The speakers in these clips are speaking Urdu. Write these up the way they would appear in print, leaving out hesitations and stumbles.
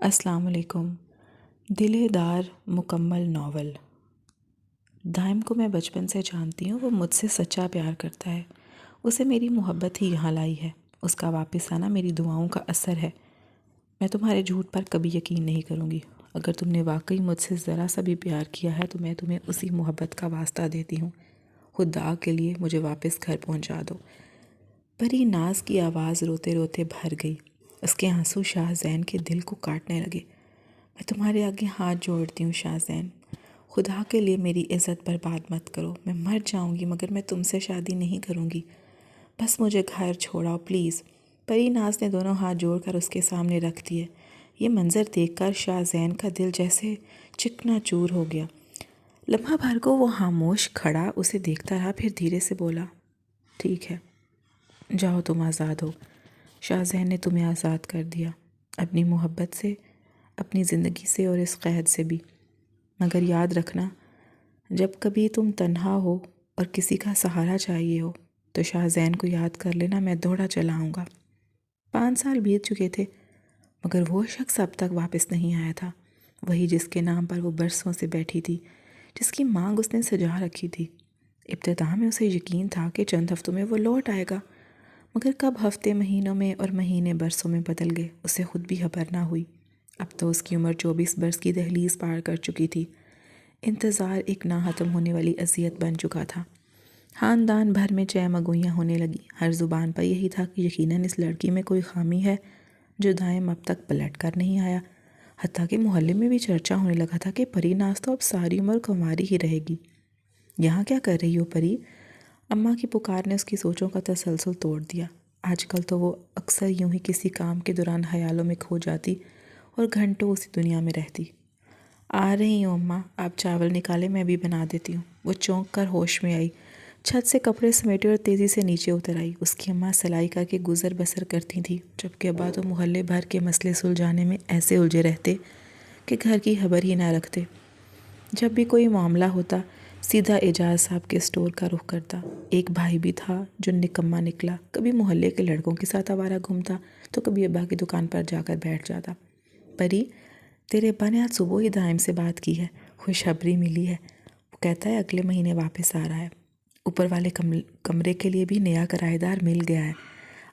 السلام علیکم۔ دلِ دار مکمل ناول۔ دائم کو میں بچپن سے جانتی ہوں، وہ مجھ سے سچا پیار کرتا ہے۔ اسے میری محبت ہی یہاں لائی ہے۔ اس کا واپس آنا میری دعاؤں کا اثر ہے۔ میں تمہارے جھوٹ پر کبھی یقین نہیں کروں گی۔ اگر تم نے واقعی مجھ سے ذرا سا بھی پیار کیا ہے تو میں تمہیں اسی محبت کا واسطہ دیتی ہوں۔ خدا کے لیے مجھے واپس گھر پہنچا دو۔ پری ناز کی آواز روتے روتے بھر گئی۔ اس کے آنسو شاہ زین کے دل کو کاٹنے لگے۔ میں تمہارے آگے ہاتھ جوڑتی ہوں شاہ زین، خدا کے لیے میری عزت برباد مت کرو۔ میں مر جاؤں گی مگر میں تم سے شادی نہیں کروں گی۔ بس مجھے گھر چھوڑاؤ پلیز۔ پری ناز نے دونوں ہاتھ جوڑ کر اس کے سامنے رکھ دیے۔ یہ منظر دیکھ کر شاہ زین کا دل جیسے چکنا چور ہو گیا۔ لمحہ بھر کو وہ خاموش کھڑا اسے دیکھتا رہا، پھر دھیرے سے بولا، ٹھیک ہے، جاؤ تم آزاد ہو۔ شاہ زین نے تمہیں آزاد کر دیا، اپنی محبت سے، اپنی زندگی سے اور اس قید سے بھی۔ مگر یاد رکھنا، جب کبھی تم تنہا ہو اور کسی کا سہارا چاہیے ہو تو شاہ زین کو یاد کر لینا، میں دوڑا چلا آؤں گا۔ 5 سال بیت چکے تھے مگر وہ شخص اب تک واپس نہیں آیا تھا، وہی جس کے نام پر وہ برسوں سے بیٹھی تھی، جس کی مانگ اس نے سجا رکھی تھی۔ ابتدا میں اسے یقین تھا کہ چند ہفتوں میں وہ لوٹ آئے گا، مگر کب ہفتے مہینوں میں اور مہینے برسوں میں بدل گئے اسے خود بھی خبر نہ ہوئی۔ اب تو اس کی عمر 24 برس کی دہلیز پار کر چکی تھی۔ انتظار ایک نہ ختم ہونے والی اذیت بن چکا تھا۔ خاندان بھر میں چہ مگوئیاں ہونے لگی۔ ہر زبان پر یہی تھا کہ یقیناً اس لڑکی میں کوئی خامی ہے جو دائم اب تک پلٹ کر نہیں آیا۔ حتیٰ کہ محلے میں بھی چرچا ہونے لگا تھا کہ پری ناز تو اب ساری عمر کنواری ہی رہے گی۔ یہاں کیا کر رہی ہو پری؟ اماں کی پکار نے اس کی سوچوں کا تسلسل توڑ دیا۔ آج کل تو وہ اکثر یوں ہی کسی کام کے دوران خیالوں میں کھو جاتی اور گھنٹوں اسی دنیا میں رہتی۔ آ رہی ہوں اماں، آپ چاول نکالے، میں بھی بنا دیتی ہوں۔ وہ چونک کر ہوش میں آئی، چھت سے کپڑے سمیٹے اور تیزی سے نیچے اتر آئی۔ اس کی اماں سلائی کر کے گزر بسر کرتی تھیں، جبکہ ابا تو محلے بھر کے مسئلے سلجھانے میں ایسے الجھے رہتے کہ گھر کی خبر ہی نہ رکھتے۔ جب بھی کوئی معاملہ ہوتا سیدھا اعجاز صاحب کے اسٹور کا رخ کرتا۔ ایک بھائی بھی تھا جو نکما نکلا، کبھی محلے کے لڑکوں کے ساتھ آوارہ گھومتا تو کبھی ابا کی دکان پر جا کر بیٹھ جاتا۔ پری، تیرے ابا نے آج صبح ہی دائم سے بات کی ہے، خوشخبری ملی ہے۔ وہ کہتا ہے اگلے مہینے واپس آ رہا ہے۔ اوپر والے کمرے کے لیے بھی نیا کرایہ دار مل گیا ہے۔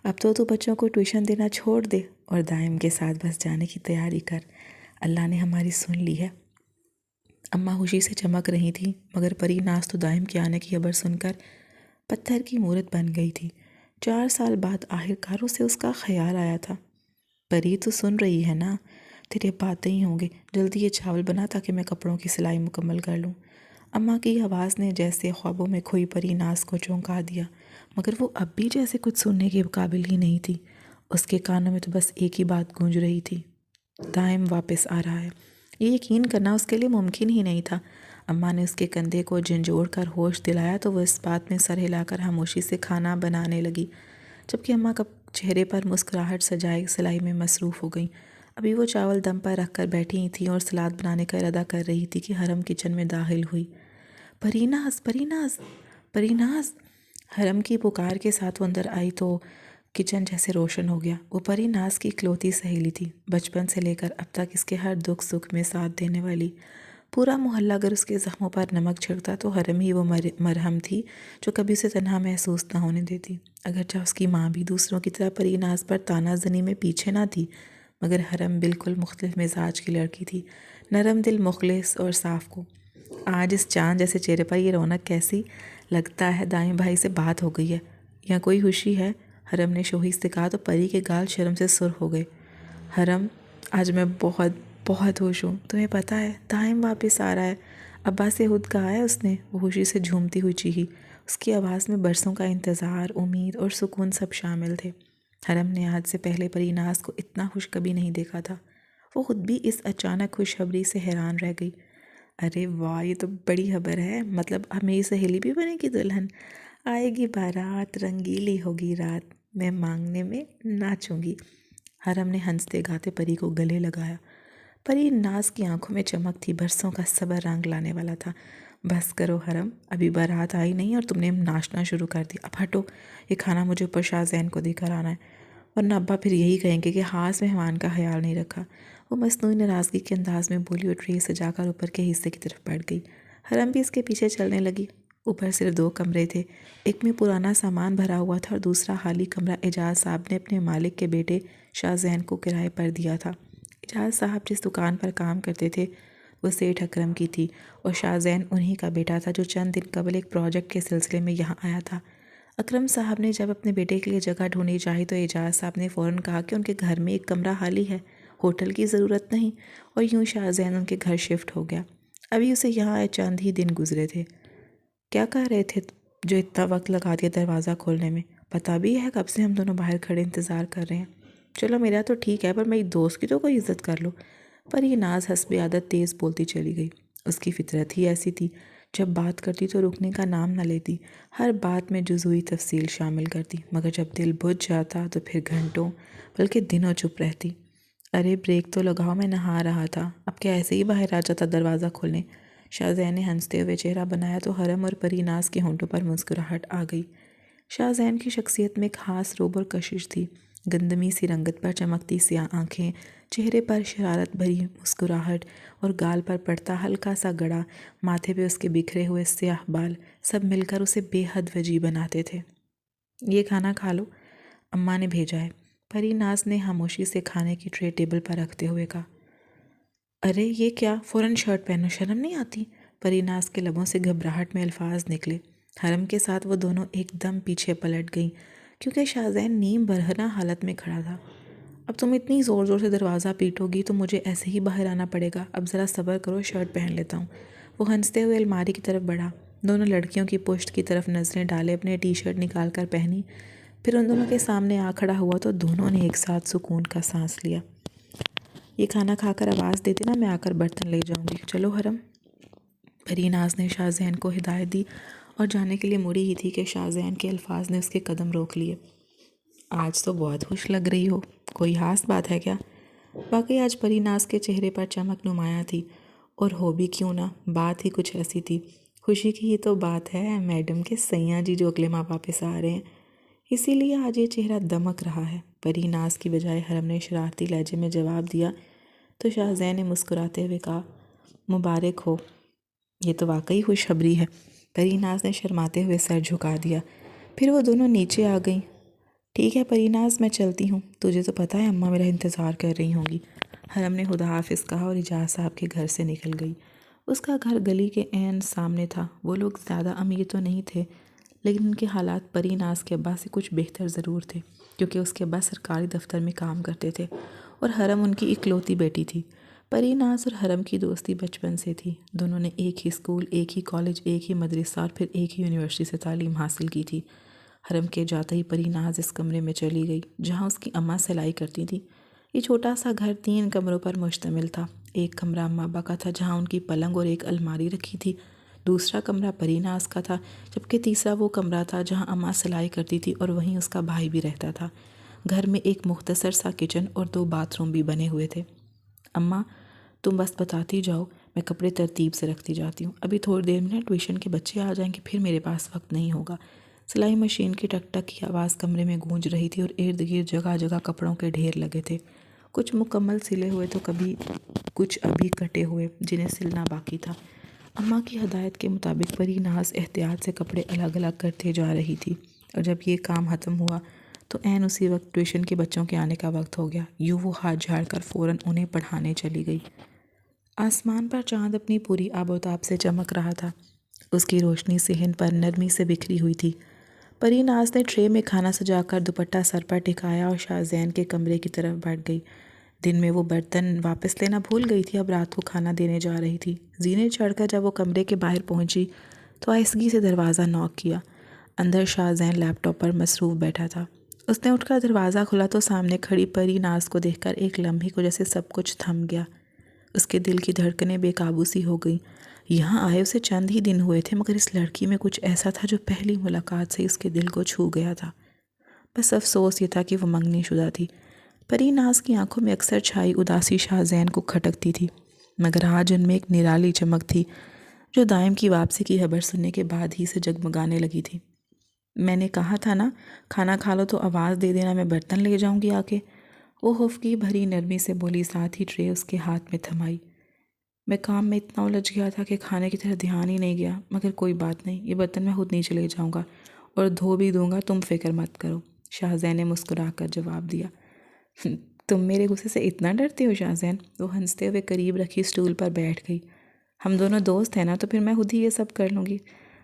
اب تو بچوں کو ٹیوشن دینا چھوڑ دے اور دائم کے ساتھ بس جانے کی تیاری کر۔ اللہ نے ہماری سن لی ہے۔ اماں خوشی سے چمک رہی تھیں، مگر پری ناز تو دائم کے آنے کی خبر سن کر پتھر کی مورت بن گئی تھی۔ 4 سال بعد آخرکار اسے اس کا خیال آیا تھا۔ پری، تو سن رہی ہے نا؟ تیرے باتیں ہی ہوں گے، جلدی یہ چاول بنا تاکہ میں کپڑوں کی سلائی مکمل کر لوں۔ اماں کی آواز نے جیسے خوابوں میں کھوئی پری ناز کو چونکا دیا، مگر وہ اب بھی جیسے کچھ سننے کے قابل ہی نہیں تھی۔ اس کے کانوں میں تو بس ایک ہی بات گونج رہی تھی، دائم واپس آ رہا ہے۔ یہ یقین کرنا اس کے لیے ممکن ہی نہیں تھا۔ اماں نے اس کے کندھے کو جھنجھوڑ کر ہوش دلایا تو وہ اس بات میں سر ہلا کر خاموشی سے کھانا بنانے لگی، جبکہ اماں کا چہرے پر مسکراہٹ سجائے سلائی میں مصروف ہو گئیں۔ ابھی وہ چاول دم پر رکھ کر بیٹھی ہی تھیں اور سلاد بنانے کا ارادہ کر رہی تھی کہ حرم کچن میں داخل ہوئی۔ پری ناز، پری ناز، پری ناز! حرم کی پکار کے ساتھ وہ اندر آئی تو کچن جیسے روشن ہو گیا۔ وہ پری ناز کی اکلوتی سہیلی تھی، بچپن سے لے کر اب تک اس کے ہر دکھ سکھ میں ساتھ دینے والی۔ پورا محلہ اگر اس کے زخموں پر نمک چھڑکتا تو حرم ہی وہ مرہم تھی جو کبھی اسے تنہا محسوس نہ ہونے دیتی۔ اگرچہ اس کی ماں بھی دوسروں کی طرح پری ناز پر طعنہ زنی میں پیچھے نہ تھی، مگر حرم بالکل مختلف مزاج کی لڑکی تھی، نرم دل، مخلص اور صاف کو۔ آج اس چاند جیسے چہرے پر یہ رونق کیسی؟ لگتا ہے دائیں بھائی سے بات ہو گئی ہے یا کوئی خوشی ہے؟ حرم نے شوخی سے کہا تو پری کے گال شرم سے سرخ ہو گئے۔ حرم، آج میں بہت بہت خوش ہوں، تمہیں پتہ ہے دائم واپس آ رہا ہے۔ ابا سے خود کہا ہے اس نے، وہ خوشی سے جھومتی ہوئی چیخی۔ اس کی آواز میں برسوں کا انتظار، امید اور سکون سب شامل تھے۔ حرم نے آج سے پہلے پری ناز کو اتنا خوش کبھی نہیں دیکھا تھا۔ وہ خود بھی اس اچانک خوشخبری سے حیران رہ گئی۔ ارے واہ، یہ تو بڑی خبر ہے، مطلب اب میری سہیلی بھی بنے گی دلہن؟ آئے گی بارات، رنگیلی ہوگی رات، میں مانگنے میں ناچوں گی۔ حرم نے ہنستے گاتے پری کو گلے لگایا۔ پری ناز کی آنکھوں میں چمک تھی، برسوں کا صبر رنگ لانے والا تھا۔ بس کرو حرم، ابھی بارات آئی نہیں اور تم نے ناچنا شروع کر دیا۔ اب ہٹو، یہ کھانا مجھے اوپر شاہ زین کو دے کر آنا ہے، ورنہ ابا پھر یہی کہیں گے کہ خاص مہمان کا خیال نہیں رکھا۔ وہ مصنوعی ناراضگی کے انداز میں بولی اور ٹرے سجا کر اوپر کے حصے کی طرف بڑھ گئی۔ حرم بھی اس کے پیچھے چلنے لگی۔ اوپر صرف 2 کمرے تھے، ایک میں پرانا سامان بھرا ہوا تھا اور دوسرا خالی کمرہ اعجاز صاحب نے اپنے مالک کے بیٹے شاہ زین کو کرائے پر دیا تھا۔ اعجاز صاحب جس دکان پر کام کرتے تھے وہ سیٹھ اکرم کی تھی اور شاہ زین انہی کا بیٹا تھا جو چند دن قبل ایک پروجیکٹ کے سلسلے میں یہاں آیا تھا۔ اکرم صاحب نے جب اپنے بیٹے کے لیے جگہ ڈھونڈی چاہی تو اعجاز صاحب نے فوراً کہا کہ ان کے گھر میں ایک کمرہ خالی ہے، ہوٹل کی ضرورت نہیں، اور یوں شاہ زین ان کے گھر شفٹ ہو گیا۔ ابھی اسے یہاں آئے چند ہی دن گزرے تھے۔ کیا کہہ رہے تھے جو اتنا وقت لگا دیا دروازہ کھولنے میں؟ پتہ بھی ہے کب سے ہم دونوں باہر کھڑے انتظار کر رہے ہیں۔ چلو میرا تو ٹھیک ہے، پر میری دوست کی تو کوئی عزت کر لو۔ پر یہ ناز حسب عادت تیز بولتی چلی گئی۔ اس کی فطرت ہی ایسی تھی، جب بات کرتی تو رکنے کا نام نہ لیتی، ہر بات میں جزوی تفصیل شامل کرتی، مگر جب دل بجھ جاتا تو پھر گھنٹوں بلکہ دنوں چپ رہتی۔ ارے بریک تو لگاؤ، میں نہا رہا تھا، اب کیا ایسے ہی باہر آ جاتا دروازہ کھولنے؟ شاہ زین نے ہنستے ہوئے چہرہ بنایا تو حرم اور پری ناز کے ہونٹوں پر مسکراہٹ آ گئی۔ شاہ زین کی شخصیت میں خاص روب اور کشش تھی، گندمی سی رنگت پر چمکتی سیاہ آنکھیں، چہرے پر شرارت بھری مسکراہٹ اور گال پر پڑتا ہلکا سا گڑا، ماتھے پہ اس کے بکھرے ہوئے سیاہ بال، سب مل کر اسے بے حد وجیح بناتے تھے۔ یہ کھانا کھا لو، اماں نے بھیجا ہے، پری ناز نے خاموشی سے کھانے کی ٹرے ٹیبل پر رکھتے ہوئے کہا۔ ارے یہ کیا، فوراً شرٹ پہنو، شرم نہیں آتی؟ پری ناز کے لبوں سے گھبراہٹ میں الفاظ نکلے۔ حرم کے ساتھ وہ دونوں ایک دم پیچھے پلٹ گئیں کیونکہ شاہ زین نیم برہنہ حالت میں کھڑا تھا۔ اب تم اتنی زور زور سے دروازہ پیٹو گی تو مجھے ایسے ہی باہر آنا پڑے گا، اب ذرا صبر کرو، شرٹ پہن لیتا ہوں۔ وہ ہنستے ہوئے الماری کی طرف بڑھا، دونوں لڑکیوں کی پشت کی طرف نظریں ڈالے، اپنے ٹی شرٹ نکال کر پہنی، پھر ان دونوں کے سامنے آ کھڑا ہوا تو دونوں نے ایک ساتھ سکون کا سانس لیا۔ یہ کھانا کھا کر آواز دے دینا، میں آ کر برتن لے جاؤں گی۔ چلو حرم۔ پری ناز نے شاہ زین کو ہدایت دی اور جانے کے لیے مڑی ہی تھی کہ شاہ زین کے الفاظ نے اس کے قدم روک لیے۔ آج تو بہت خوش لگ رہی ہو، کوئی خاص بات ہے کیا؟ واقعی آج پری ناز کے چہرے پر چمک نمایاں تھی، اور ہو بھی کیوں نہ، بات ہی کچھ ایسی تھی۔ خوشی کی ہی تو بات ہے میڈم کے سیاں جی جو اگلے ماہ واپس آ رہے ہیں، اسی لیے آج یہ چہرہ دمک رہا ہے۔ پری ناز کی بجائے حرم نے شرارتی لہجے میں جواب دیا تو شاہ زین نے مسکراتے ہوئے کہا، مبارک ہو، یہ تو واقعی خوشخبری ہے۔ پری ناز نے شرماتے ہوئے سر جھکا دیا، پھر وہ دونوں نیچے آ گئیں۔ ٹھیک ہے پری ناز، میں چلتی ہوں، تجھے تو پتہ ہے اماں میرا انتظار کر رہی ہوں گی۔ حرم نے خدا حافظ کہا اور اعجاز صاحب کے گھر سے نکل گئی۔ اس کا گھر گلی کے عین سامنے تھا۔ وہ لوگ زیادہ امیر تو نہیں تھے، لیکن ان کے حالات پری ناز کے ابا سے کچھ بہتر ضرور تھے، کیونکہ اس کے ابا سرکاری دفتر میں کام کرتے تھے اور حرم ان کی اکلوتی بیٹی تھی۔ پری ناز اور حرم کی دوستی بچپن سے تھی، دونوں نے ایک ہی اسکول، ایک ہی کالج، ایک ہی مدرسہ اور پھر ایک ہی یونیورسٹی سے تعلیم حاصل کی تھی۔ حرم کے جاتے ہی پری ناز اس کمرے میں چلی گئی جہاں اس کی اماں سلائی کرتی تھی۔ یہ چھوٹا سا گھر 3 کمروں پر مشتمل تھا۔ ایک کمرہ اماں ابا کا تھا جہاں ان کی پلنگ اور ایک الماری رکھی تھی، دوسرا کمرہ پری ناز کا تھا، جبکہ تیسرا وہ کمرہ تھا جہاں اماں سلائی کرتی تھی اور وہیں اس کا بھائی بھی رہتا تھا۔ گھر میں ایک مختصر سا کچن اور 2 باتھ روم بھی بنے ہوئے تھے۔ اماں تم بس بتاتی جاؤ، میں کپڑے ترتیب سے رکھتی جاتی ہوں، ابھی تھوڑی دیر میں ٹیوشن کے بچے آ جائیں گے، پھر میرے پاس وقت نہیں ہوگا۔ سلائی مشین کی ٹک ٹک کی آواز کمرے میں گونج رہی تھی اور ارد گرد جگہ جگہ کپڑوں کے ڈھیر لگے تھے، کچھ مکمل سلے ہوئے تو کچھ ابھی کٹے ہوئے جنہیں سلنا باقی تھا۔ اماں کی ہدایت کے مطابق پری ناز احتیاط سے کپڑے الگ الگ کرتے جا رہی تھی، اور جب یہ کام ختم ہوا تو عین اسی وقت ٹیوشن کے بچوں کے آنے کا وقت ہو گیا۔ یوں وہ ہاتھ جھاڑ کر فوراً انہیں پڑھانے چلی گئی۔ آسمان پر چاند اپنی پوری آب و تاب سے چمک رہا تھا، اس کی روشنی صحن پر نرمی سے بکھری ہوئی تھی۔ پری ناز نے ٹرے میں کھانا سجا کر دوپٹہ سر پر ٹکایا اور شاہ زین کے کمرے کی طرف بڑھ گئی۔ دن میں وہ برتن واپس لینا بھول گئی تھی، اب رات کو کھانا دینے جا رہی تھی۔ زینے چڑھ کر جب وہ کمرے کے باہر پہنچی تو آہستگی سے دروازہ نوک کیا۔ اندر شاہ زین لیپ ٹاپ پر مصروف بیٹھا تھا۔ اس نے اٹھ کر دروازہ کھولا تو سامنے کھڑی پری ناز کو دیکھ کر ایک لمحے کو جیسے سب کچھ تھم گیا۔ اس کے دل کی دھڑکنیں بے قابو سی ہو گئیں۔ یہاں آئے اسے چند ہی دن ہوئے تھے، مگر اس لڑکی میں کچھ ایسا تھا جو پہلی ملاقات سے اس کے دل کو چھو گیا تھا۔ بس افسوس یہ تھا کہ وہ منگنی شدہ تھی۔ پری ناز کی آنکھوں میں اکثر چھائی اداسی شاہ زین کو کھٹکتی تھی، مگر آج ان میں ایک نرالی چمک تھی جو دائم کی واپسی کی خبر سننے کے بعد ہی سے جگمگانے لگی تھی۔ میں نے کہا تھا نا، کھانا کھا لو تو آواز دے دینا، میں برتن لے جاؤں گی آ کے۔ وہ خفگی بھری نرمی سے بولی، ساتھ ہی ٹرے اس کے ہاتھ میں تھمائی۔ میں کام میں اتنا الجھ گیا تھا کہ کھانے کی طرف دھیان ہی نہیں گیا، مگر کوئی بات نہیں، یہ برتن میں خود نیچے لے جاؤں گا اور دھو بھی دوں گا، تم فکر مت کرو، شاہزین نے مسکرا کر جواب دیا۔ تم میرے غصے سے اتنا ڈرتے ہو شاہزین؟ وہ ہنستے ہوئے قریب رکھی اسٹول پر بیٹھ گئی۔ ہم دونوں دوست ہیں نا، تو پھر میں خود ہی یہ سب کر لوں گی۔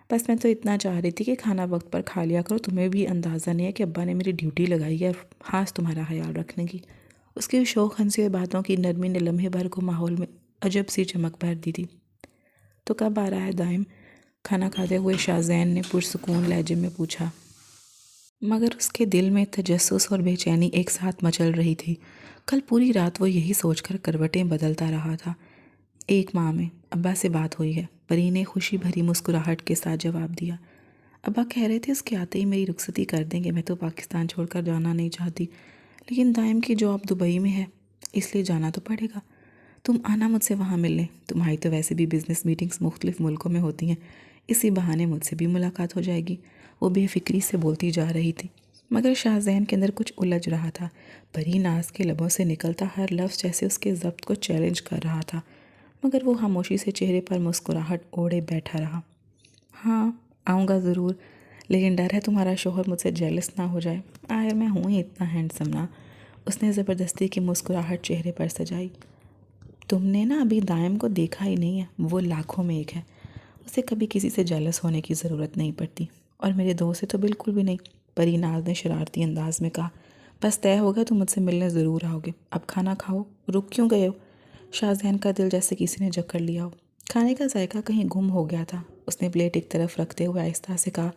بس میں تو اتنا چاہ رہی تھی کہ کھانا وقت پر کھا لیا کرو، تمہیں بھی اندازہ نہیں ہے کہ ابا نے میری ڈیوٹی لگائی ہے خاص تمہارا خیال رکھنے کی۔ اس کی شوق ہنسی ہوئی باتوں کی نرمی نے لمحے بھر کو ماحول میں عجب سی چمک بھر دی تھی۔ تو کب آ رہا ہے دائم؟ کھانا کھاتے ہوئے شاہزین نے پرسکون لہجے میں پوچھا، مگر اس کے دل میں تجسس اور بے چینی ایک ساتھ مچل رہی تھی۔ کل پوری رات وہ یہی سوچ کر کروٹیں بدلتا رہا تھا۔ ایک ماہ میں ابا سے بات ہوئی ہے، پری نے خوشی بھری مسکراہٹ کے ساتھ جواب دیا۔ ابا کہہ رہے تھے اس کے آتے ہی میری رخصتی کر دیں گے، میں تو پاکستان چھوڑ کر جانا نہیں چاہتی، لیکن دائم کی جاب دبئی میں ہے، اس لیے جانا تو پڑے گا۔ تم آنا مجھ سے وہاں ملنے، تمہاری تو ویسے بھی بزنس میٹنگز مختلف ملکوں میں ہوتی ہیں، اسی بہانے مجھ سے بھی ملاقات ہو جائے گی۔ وہ بے فکری سے بولتی جا رہی تھی، مگر شاہزین کے اندر کچھ الجھ رہا تھا۔ پری ناز کے لبوں سے نکلتا ہر لفظ جیسے اس کے ضبط کو چیلنج کر رہا تھا، مگر وہ خاموشی سے چہرے پر مسکراہٹ اوڑے بیٹھا رہا۔ ہاں آؤں گا ضرور، لیکن ڈر ہے تمہارا شوہر مجھ سے جیلس نہ ہو جائے، آخر میں ہوں ہی اتنا ہینڈسم نا۔ اس نے زبردستی کی مسکراہٹ چہرے پر سجائی۔ تم نے نا ابھی دائم کو دیکھا ہی نہیں ہے، وہ لاکھوں میں ایک ہے، اسے کبھی کسی سے جیلس ہونے کی ضرورت نہیں پڑتی، اور میرے دوست سے تو بالکل بھی نہیں، پری ناز نے شرارتی انداز میں کہا۔ بس طے ہو گیا تم مجھ سے ملنے ضرور آؤ گے، اب کھانا کھاؤ، رک کیوں گئے ہو؟ شاہزین کا دل جیسے کسی نے جکڑ لیا ہو، کھانے کا ذائقہ کہیں گم ہو گیا تھا۔ اس نے پلیٹ ایک طرف رکھتے ہوئے آہستہ سے کہا،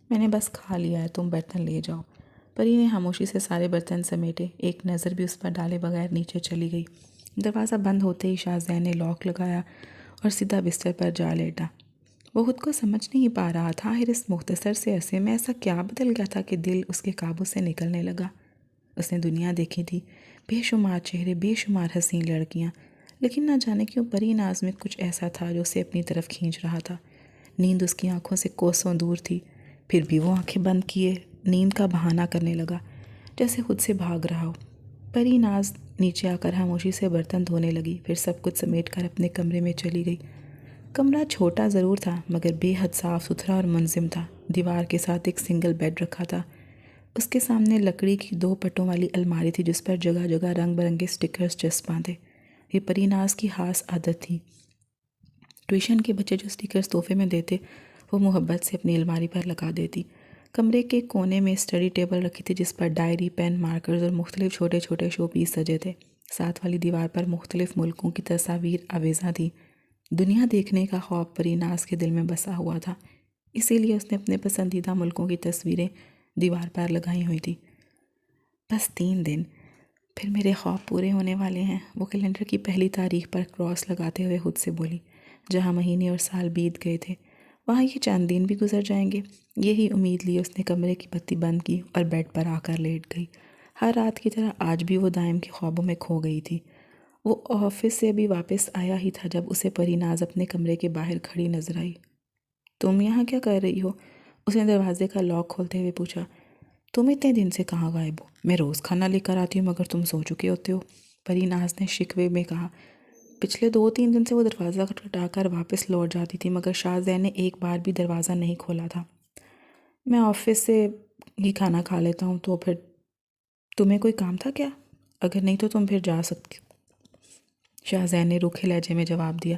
میں نے بس کھا لیا ہے، تم برتن لے جاؤ۔ پری نے خاموشی سے سارے برتن سمیٹے، ایک نظر بھی اس پر ڈالے بغیر نیچے چلی گئی۔ دروازہ بند ہوتے ہی شاہزین نے لاک لگایا اور سیدھا بستر پر جا لیٹا۔ وہ خود کو سمجھ نہیں پا رہا تھا، آخر اس مختصر سے عرصے میں ایسا کیا بدل گیا تھا کہ دل اس کے قابو سے نکلنے لگا۔ اس نے دنیا دیکھی تھی، بے شمار چہرے، بے شمار حسین لڑکیاں، لیکن نہ جانے کیوں پری ناز میں کچھ ایسا تھا جو اسے اپنی طرف کھینچ رہا تھا۔ نیند اس کی آنکھوں سے کوسوں دور تھی، پھر بھی وہ آنکھیں بند کیے نیند کا بہانہ کرنے لگا، جیسے خود سے بھاگ رہا ہو۔ پری ناز نیچے آ کر خاموشی سے برتن دھونے لگی، پھر سب کچھ سمیٹ کر اپنے کمرے میں چلی گئی۔ کمرہ چھوٹا ضرور تھا، مگر بے حد صاف ستھرا اور منظم تھا۔ دیوار کے ساتھ ایک سنگل بیڈ رکھا تھا، اس کے سامنے لکڑی کی 2 پٹوں والی الماری تھی جس پر جگہ جگہ رنگ برنگے سٹکرز چسپاں تھے۔ یہ پری ناز کی خاص عادت تھی، ٹیوشن کے بچے جو سٹکرز تحفے میں دیتے وہ محبت سے اپنی الماری پر لگا دیتی۔ کمرے کے کونے میں اسٹڈی ٹیبل رکھی تھی جس پر ڈائری، پین، مارکرز اور مختلف چھوٹے چھوٹے شو پیس سجے تھے۔ ساتھ والی دیوار پر مختلف ملکوں کی تصاویر آویزاں تھیں۔ دنیا دیکھنے کا خواب پری ناز کے دل میں بسا ہوا تھا، اسی لیے اس نے اپنے پسندیدہ ملکوں کی تصویریں دیوار پر لگائی ہوئی تھی۔ بس 3 دن، پھر میرے خواب پورے ہونے والے ہیں، وہ کیلنڈر کی پہلی تاریخ پر کراس لگاتے ہوئے خود سے بولی۔ جہاں مہینے اور سال بیت گئے تھے وہاں یہ چند دن بھی گزر جائیں گے، یہی امید لی اس نے کمرے کی بتی بند کی اور بیڈ پر آ کر لیٹ گئی۔ ہر رات کی طرح آج بھی وہ دائم کے خوابوں میں کھو گئی تھی۔ وہ آفس سے بھی واپس آیا ہی تھا جب اسے پری ناز اپنے کمرے کے باہر کھڑی نظر آئی۔ تم یہاں کیا کر رہی ہو؟ اس نے دروازے کا لاک کھولتے ہوئے پوچھا۔ تم اتنے دن سے کہاں غائب ہو؟ میں روز کھانا لے کر آتی ہوں مگر تم سو چکے ہوتے ہو، پری ناز نے شکوے میں کہا۔ پچھلے 2-3 دن سے وہ دروازہ کھٹکھٹا کر واپس لوٹ جاتی تھی مگر شاہزین نے ایک بار بھی دروازہ نہیں کھولا تھا۔ میں آفس سے ہی کھانا کھا لیتا ہوں، تو پھر تمہیں کوئی کام تھا کیا؟ اگر نہیں تو تم پھر جا سکتی، شاہزین نے روکھے لہجے میں جواب دیا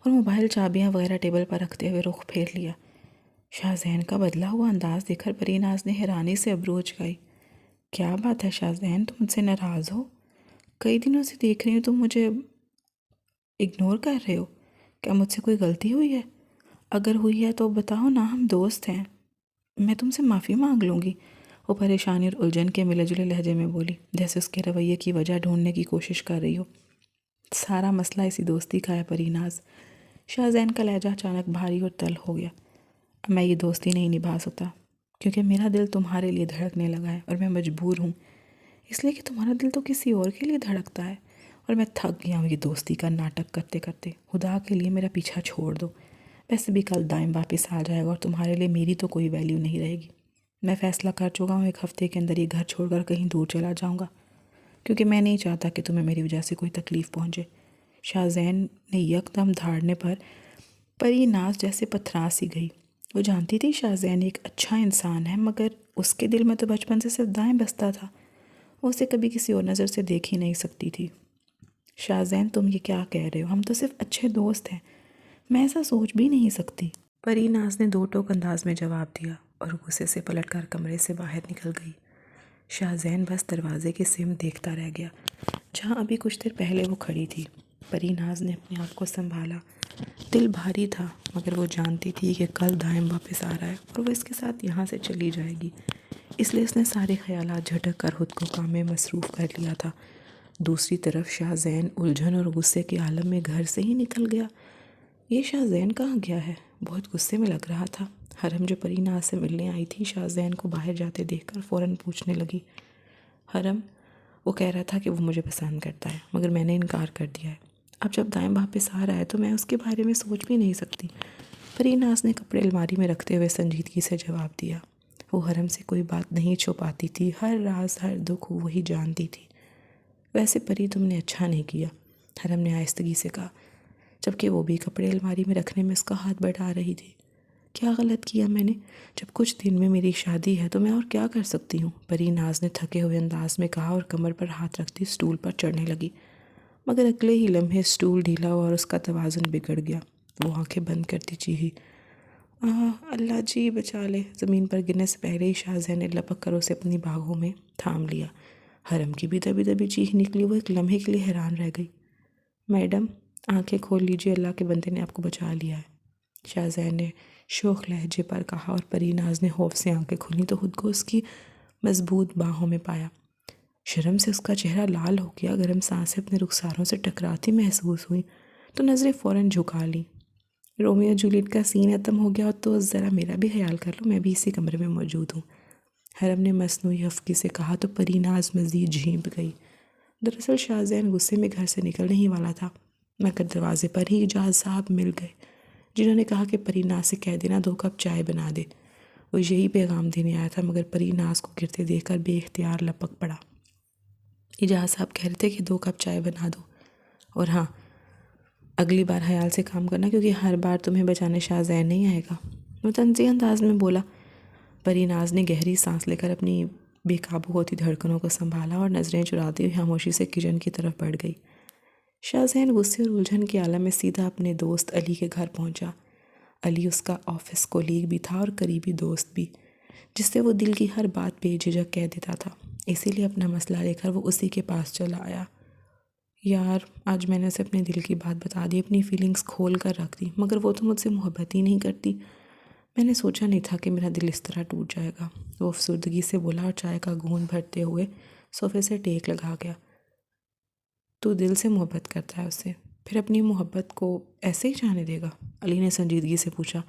اور موبائل، چابیاں وغیرہ ٹیبل پر رکھتے ہوئے رخ پھیر لیا۔ شاہزین کا بدلا ہوا انداز دیکھ کر پری ناز نے حیرانی سے ابرو اچکائی۔ کیا بات ہے شاہزین، تم مجھ سے ناراض ہو؟ کئی دنوں سے دیکھ رہی ہوں تم مجھے اگنور کر رہے ہو، کیا مجھ سے کوئی غلطی ہوئی ہے؟ اگر ہوئی ہے تو بتاؤ نا، ہم دوست ہیں، میں تم سے معافی مانگ لوں گی، وہ پریشانی اور الجھن کے ملے جلے لہجے میں بولی، جیسے اس کے رویے کی وجہ ڈھونڈنے کی کوشش کر رہی ہو۔ سارا مسئلہ اسی دوستی کا ہے پری ناز۔ شاہزین کا لہجہ اچانک بھاری اور تلخ ہو گیا۔ اب میں یہ دوستی نہیں نبھا سکتا کیونکہ میرا دل تمہارے لیے دھڑکنے لگا ہے اور میں مجبور ہوں، اس لیے کہ تمہارا دل تو کسی اور کے لیے دھڑکتا ہے، اور میں تھک گیا ہوں یہ دوستی کا ناٹک کرتے کرتے۔ خدا کے لیے میرا پیچھا چھوڑ دو، ویسے بھی کل دائم واپس آ جائے گا اور تمہارے لیے میری تو کوئی ویلیو نہیں رہے گی۔ میں فیصلہ کر چکا ہوں، 1 ہفتے کے اندر یہ گھر چھوڑ کر کہیں دور چلا جاؤں گا۔ کیونکہ میں نہیں چاہتا کہ تمہیں میری وجہ سے کوئی تکلیف پہنچے۔ شاہزین نے یکدم دھاڑنے پر پری ناز جیسے پتھرا سی گئی۔ وہ جانتی تھی شاہزین ایک اچھا انسان ہے، مگر اس کے دل میں تو بچپن سے صرف دائم بستا تھا۔ وہ اسے کبھی کسی اور نظر سے دیکھ ہی نہیں سکتی تھی۔ شاہزین تم یہ کیا کہہ رہے ہو؟ ہم تو صرف اچھے دوست ہیں۔ میں ایسا سوچ بھی نہیں سکتی، پری ناز نے دو ٹوک انداز میں جواب دیا اور غصے سے پلٹ کر کمرے سے باہر نکل گئی۔ شاہزین بس دروازے کی سمت دیکھتا رہ گیا جہاں ابھی کچھ دیر پہلے وہ کھڑی تھی۔ پری ناز نے اپنے آپ کو سنبھالا۔ دل بھاری تھا، مگر وہ جانتی تھی کہ کل دائم واپس آ رہا ہے اور وہ اس کے ساتھ یہاں سے چلی جائے گی، اس لیے اس نے سارے خیالات جھٹک کر خود کو کام میں مصروف کر لیا تھا۔ دوسری طرف شاہزین الجھن اور غصے کے عالم میں گھر سے ہی نکل گیا۔ یہ شاہزین کہاں گیا ہے؟ بہت غصے میں لگ رہا تھا۔ حرم جو پری ناز سے ملنے آئی تھی شاہزین کو باہر جاتے دیکھ کر فوراً پوچھنے لگی، حرم، وہ کہہ رہا تھا کہ وہ مجھے پسند کرتا ہے، مگر میں نے انکار کر دیا ہے۔ اب جب دائم واپس آ رہا ہے تو میں اس کے بارے میں سوچ بھی نہیں سکتی۔ پری ناز نے کپڑے الماری میں رکھتے ہوئے سنجیدگی سے جواب دیا۔ وہ حرم سے کوئی بات نہیں چھپاتی تھی، ہر راز ہر دکھ وہی جانتی تھی۔ ویسے پری تم نے اچھا نہیں کیا، حرم نے آہستگی سے کہا، جبکہ وہ بھی کپڑے الماری میں رکھنے میں اس کا ہاتھ بٹا رہی تھی۔ کیا غلط کیا میں نے؟ جب کچھ دن میں میری شادی ہے تو میں اور کیا کر سکتی ہوں؟ پری ناز نے تھکے ہوئے انداز میں کہا اور کمر پر ہاتھ رکھتی اسٹول پر چڑھنے لگی، مگر اگلے ہی لمحے اسٹول ڈھیلا ہوا اور اس کا توازن بگڑ گیا۔ وہ آنکھیں بند کرتی چیخی، اللہ جی بچا لے۔ زمین پر گرنے سے پہلے ہی شاہزین نے لپک کر اسے اپنی باہوں میں تھام لیا۔ حرم کی بھی دبی دبی چیخ نکلی۔ وہ ایک لمحے کے لیے حیران رہ گئی۔ میڈم، آنکھیں کھول لیجیے، اللہ کے بندے نے آپ کو بچا لیا ہے، شاہزین نے شوخ لہجے پر کہا، اور پری ناز نے خوف سے آنکھیں کھولیں تو خود کو اس کی مضبوط باہوں میں پایا۔ شرم سے اس کا چہرہ لال ہو گیا، گرم سانسیں اپنے رخساروں سے ٹکراتی محسوس ہوئیں تو نظریں فوراً جھکا لیں۔ رومیو جولیٹ کا سین ختم ہو گیا تو ذرا میرا بھی خیال کر لو، میں بھی اسی کمرے میں موجود ہوں، حرم نے مصنوعی خفگی سے کہا تو پری ناز مزید جھینپ گئی۔ دراصل شاہزین غصے میں گھر سے نکلنے ہی والا تھا، مگر دروازے پر ہی اعجاز صاحب مل گئے جنہوں نے کہا کہ پری ناز سے کہہ دینا 2 کپ چائے بنا دے۔ وہ یہی پیغام دینے آیا تھا، مگر پری ناز کو گرتے دیکھ کر بے اختیار لپک پڑا۔ اعجاز صاحب کہہ رہے تھے کہ 2 کپ چائے بنا دو، اور ہاں، اگلی بار خیال سے کام کرنا کیونکہ ہر بار تمہیں بچانے شاہزین نہیں آئے گا، وہ تنزیہ انداز میں بولا۔ پری ناز نے گہری سانس لے کر اپنی بے قابو ہوتی دھڑکنوں کو سنبھالا اور نظریں چراتی ہوئی خاموشی سے کچن کی طرف بڑھ گئی۔ شاہزین غصے اور الجھن کے عالم میں سیدھا اپنے دوست علی کے گھر پہنچا۔ علی اس کا آفس کولیگ بھی تھا اور قریبی دوست بھی، جس سے وہ دل کی ہر بات بے جھجک کہہ دیتا تھا، اسی لیے اپنا مسئلہ لے کر وہ اسی کے پاس چلا آیا۔ یار، آج میں نے اسے اپنے دل کی بات بتا دی، اپنی فیلنگز کھول کر رکھ دی، مگر وہ تو مجھ سے محبت ہی نہیں کرتی۔ میں نے سوچا نہیں تھا کہ میرا دل اس طرح ٹوٹ جائے گا، وہ افسردگی سے بولا اور چائے کا گھونٹ بھرتے ہوئے صوفے سے ٹیک لگا گیا۔ تو دل سے محبت کرتا ہے اس سے، پھر اپنی محبت کو ایسے ہی جانے دے گا؟ علی نے سنجیدگی سے پوچھا۔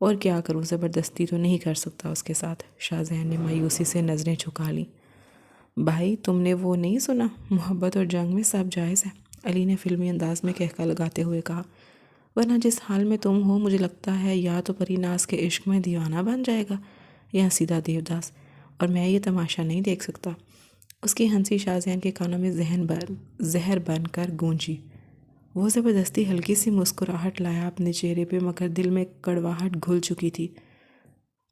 اور کیا کروں، زبردستی تو نہیں کر سکتا اس کے ساتھ، شاہزین نے مایوسی سے نظریں جھکا لیں۔ بھائی، تم نے وہ نہیں سنا، محبت اور جنگ میں سب جائز ہے، علی نے فلمی انداز میں کہکا لگاتے ہوئے کہا، ورنہ جس حال میں تم ہو مجھے لگتا ہے یا تو پری ناز کے عشق میں دیوانہ بن جائے گا یا سیدھا دیوداس، اور میں یہ تماشا نہیں دیکھ سکتا۔ اس کی ہنسی شاہزین کے کانوں میں زہر بن کر گونجی۔ وہ زبردستی ہلکی سی مسکراہٹ لایا اپنے چہرے پہ، مگر دل میں کڑواہٹ گھل چکی تھی۔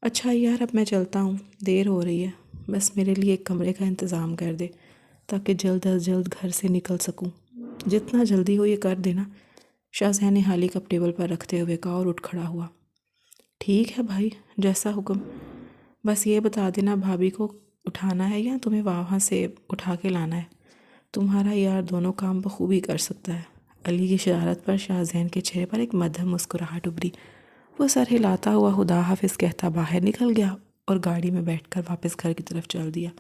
اچھا یار، اب میں چلتا ہوں، دیر ہو رہی ہے، بس میرے لیے ایک کمرے کا انتظام کر دے تاکہ جلد از جلد گھر سے نکل سکوں، جتنا جلدی ہو یہ کر دینا، شاہزین نے حالی کپ ٹیبل پر رکھتے ہوئے کہا اور اٹھ کھڑا ہوا۔ ٹھیک ہے بھائی، جیسا حکم، بس یہ بتا دینا بھابھی کو اٹھانا ہے یا تمہیں وہاں سے اٹھا کے لانا ہے، تمہارا یار دونوں کام بخوبی کر سکتا ہے۔ علی کی شرارت پر شاہزین کے چہرے پر ایک مدھم مسکراہٹ ابھری۔ وہ سر ہلاتا ہوا خدا حافظ کہتا باہر نکل گیا اور گاڑی میں بیٹھ کر واپس گھر کی طرف چل دیا۔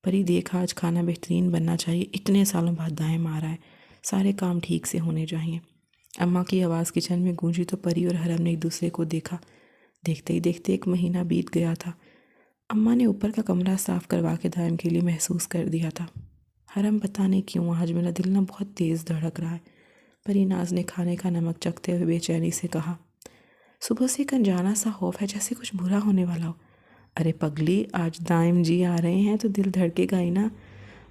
پری دیکھا، آج کھانا بہترین بننا چاہیے، اتنے سالوں بعد دائم آ رہا ہے، سارے کام ٹھیک سے ہونے چاہیے۔ اماں کی آواز کچن میں گونجی تو پری اور حرم نے ایک دوسرے کو دیکھا۔ دیکھتے ہی دیکھتے 1 مہینہ بیت گیا تھا۔ اماں نے اوپر کا کمرہ صاف کروا کے دائم کے لیے محسوس کر دیا تھا۔ حرم، پتہ نہیں کیوں آج میرا دل بہت تیز دھڑک رہا ہے، پری ناز نے کھانے کا نمک چکھتے ہوئے بے چینی سے کہا۔ صبح سے ایک انجانا سا خوف ہے، جیسے کچھ برا ہونے والا ہو۔ ارے پگلی، آج دائم جی آ رہے ہیں تو دل دھڑکے گا ہی نا،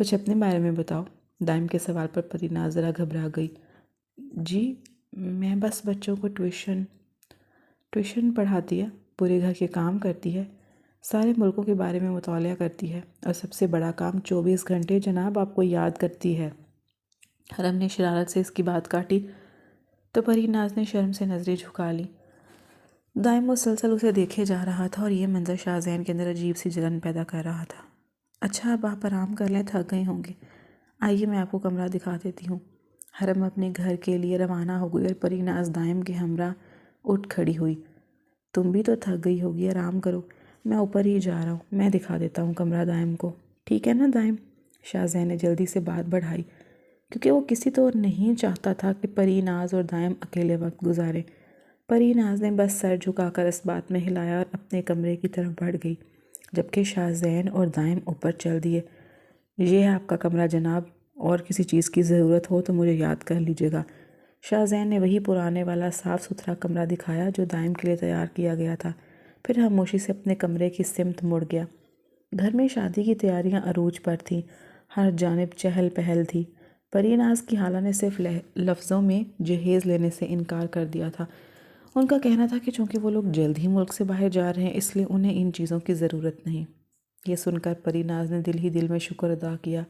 کچھ اپنے بارے میں بتاؤ۔ دائم کے سوال پر پری ناز ذرا گھبرا گئی۔ جی میں بس بچوں کو ٹیوشن پڑھاتی ہے، پورے گھر کے کام کرتی ہے، سارے ملکوں کے بارے میں مطالعہ کرتی ہے، اور سب سے بڑا کام 24 گھنٹے جناب آپ کو یاد کرتی ہے۔ حرم نے شرارت سے اس کی بات کاٹی تو پری ناز نے شرم سے نظریں جھکا لی۔ دائم مسلسل اسے دیکھے جا رہا تھا اور یہ منظر شاہزین کے اندر عجیب سی جلن پیدا کر رہا تھا۔ اچھا اب آپ آرام کر لیں، تھک گئے ہوں گے، آئیے میں آپ کو کمرہ دکھا دیتی ہوں۔ حرم اپنے گھر کے لیے روانہ ہو گئی اور پری ناز دائم کے ہمراہ اٹھ کھڑی ہوئی۔ تم بھی تو تھک گئی ہوگی، آرام کرو، میں اوپر ہی جا رہا ہوں، میں دکھا دیتا ہوں کمرہ دائم کو، ٹھیک ہے نا دائم؟ شاہزین نے جلدی سے بات بڑھائی کیونکہ وہ کسی طور نہیں چاہتا تھا کہ پری ناز اور دائم اکیلے وقت گزاریں۔ پری ناز نے بس سر جھکا کر اس بات میں ہلایا اور اپنے کمرے کی طرف بڑھ گئی، جبکہ شاہزین اور دائم اوپر چل دیے۔ یہ ہے آپ کا کمرہ جناب، اور کسی چیز کی ضرورت ہو تو مجھے یاد کر لیجیے گا۔ شاہزین نے وہی پرانے والا صاف ستھرا کمرہ دکھایا جو دائم کے لیے تیار کیا گیا تھا، پھر خاموشی سے اپنے کمرے کی سمت مڑ گیا۔ گھر میں شادی کی تیاریاں عروج پر تھیں، ہر جانب چہل پہل تھی۔ پری ناز کی خالہ نے صرف لفظوں میں جہیز لینے سے انکار کر دیا تھا۔ ان کا کہنا تھا کہ چونکہ وہ لوگ جلد ہی ملک سے باہر جا رہے ہیں اس لیے انہیں ان چیزوں کی ضرورت نہیں۔ یہ سن کر پری ناز نے دل ہی دل میں شکر ادا کیا،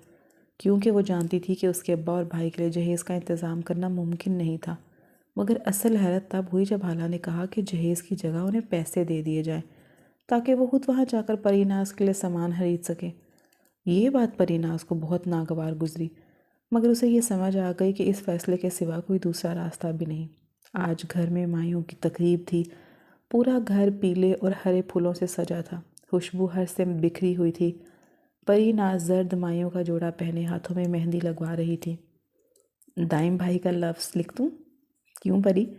کیونکہ وہ جانتی تھی کہ اس کے ابا اور بھائی کے لیے جہیز کا انتظام کرنا ممکن نہیں تھا۔ مگر اصل حیرت تب ہوئی جب خالہ نے کہا کہ جہیز کی جگہ انہیں پیسے دے دیے جائیں تاکہ وہ خود وہاں جا کر پری ناز کے لیے سامان خرید سکیں۔ یہ بات پری ناز کو بہت ناگوار گزری، مگر اسے یہ سمجھ آ گئی کہ اس فیصلے کے سوا کوئی دوسرا راستہ بھی نہیں۔ آج گھر میں مائیوں کی تقریب تھی، پورا گھر پیلے اور ہرے پھولوں سے سجا تھا، خوشبو ہر سمت بکھری ہوئی تھی۔ پری ناز زرد مائیوں کا جوڑا پہنے ہاتھوں میں مہندی لگوا رہی تھی۔ دائم بھائی کا لفظ لکھ دوں؟ کیوں پری؟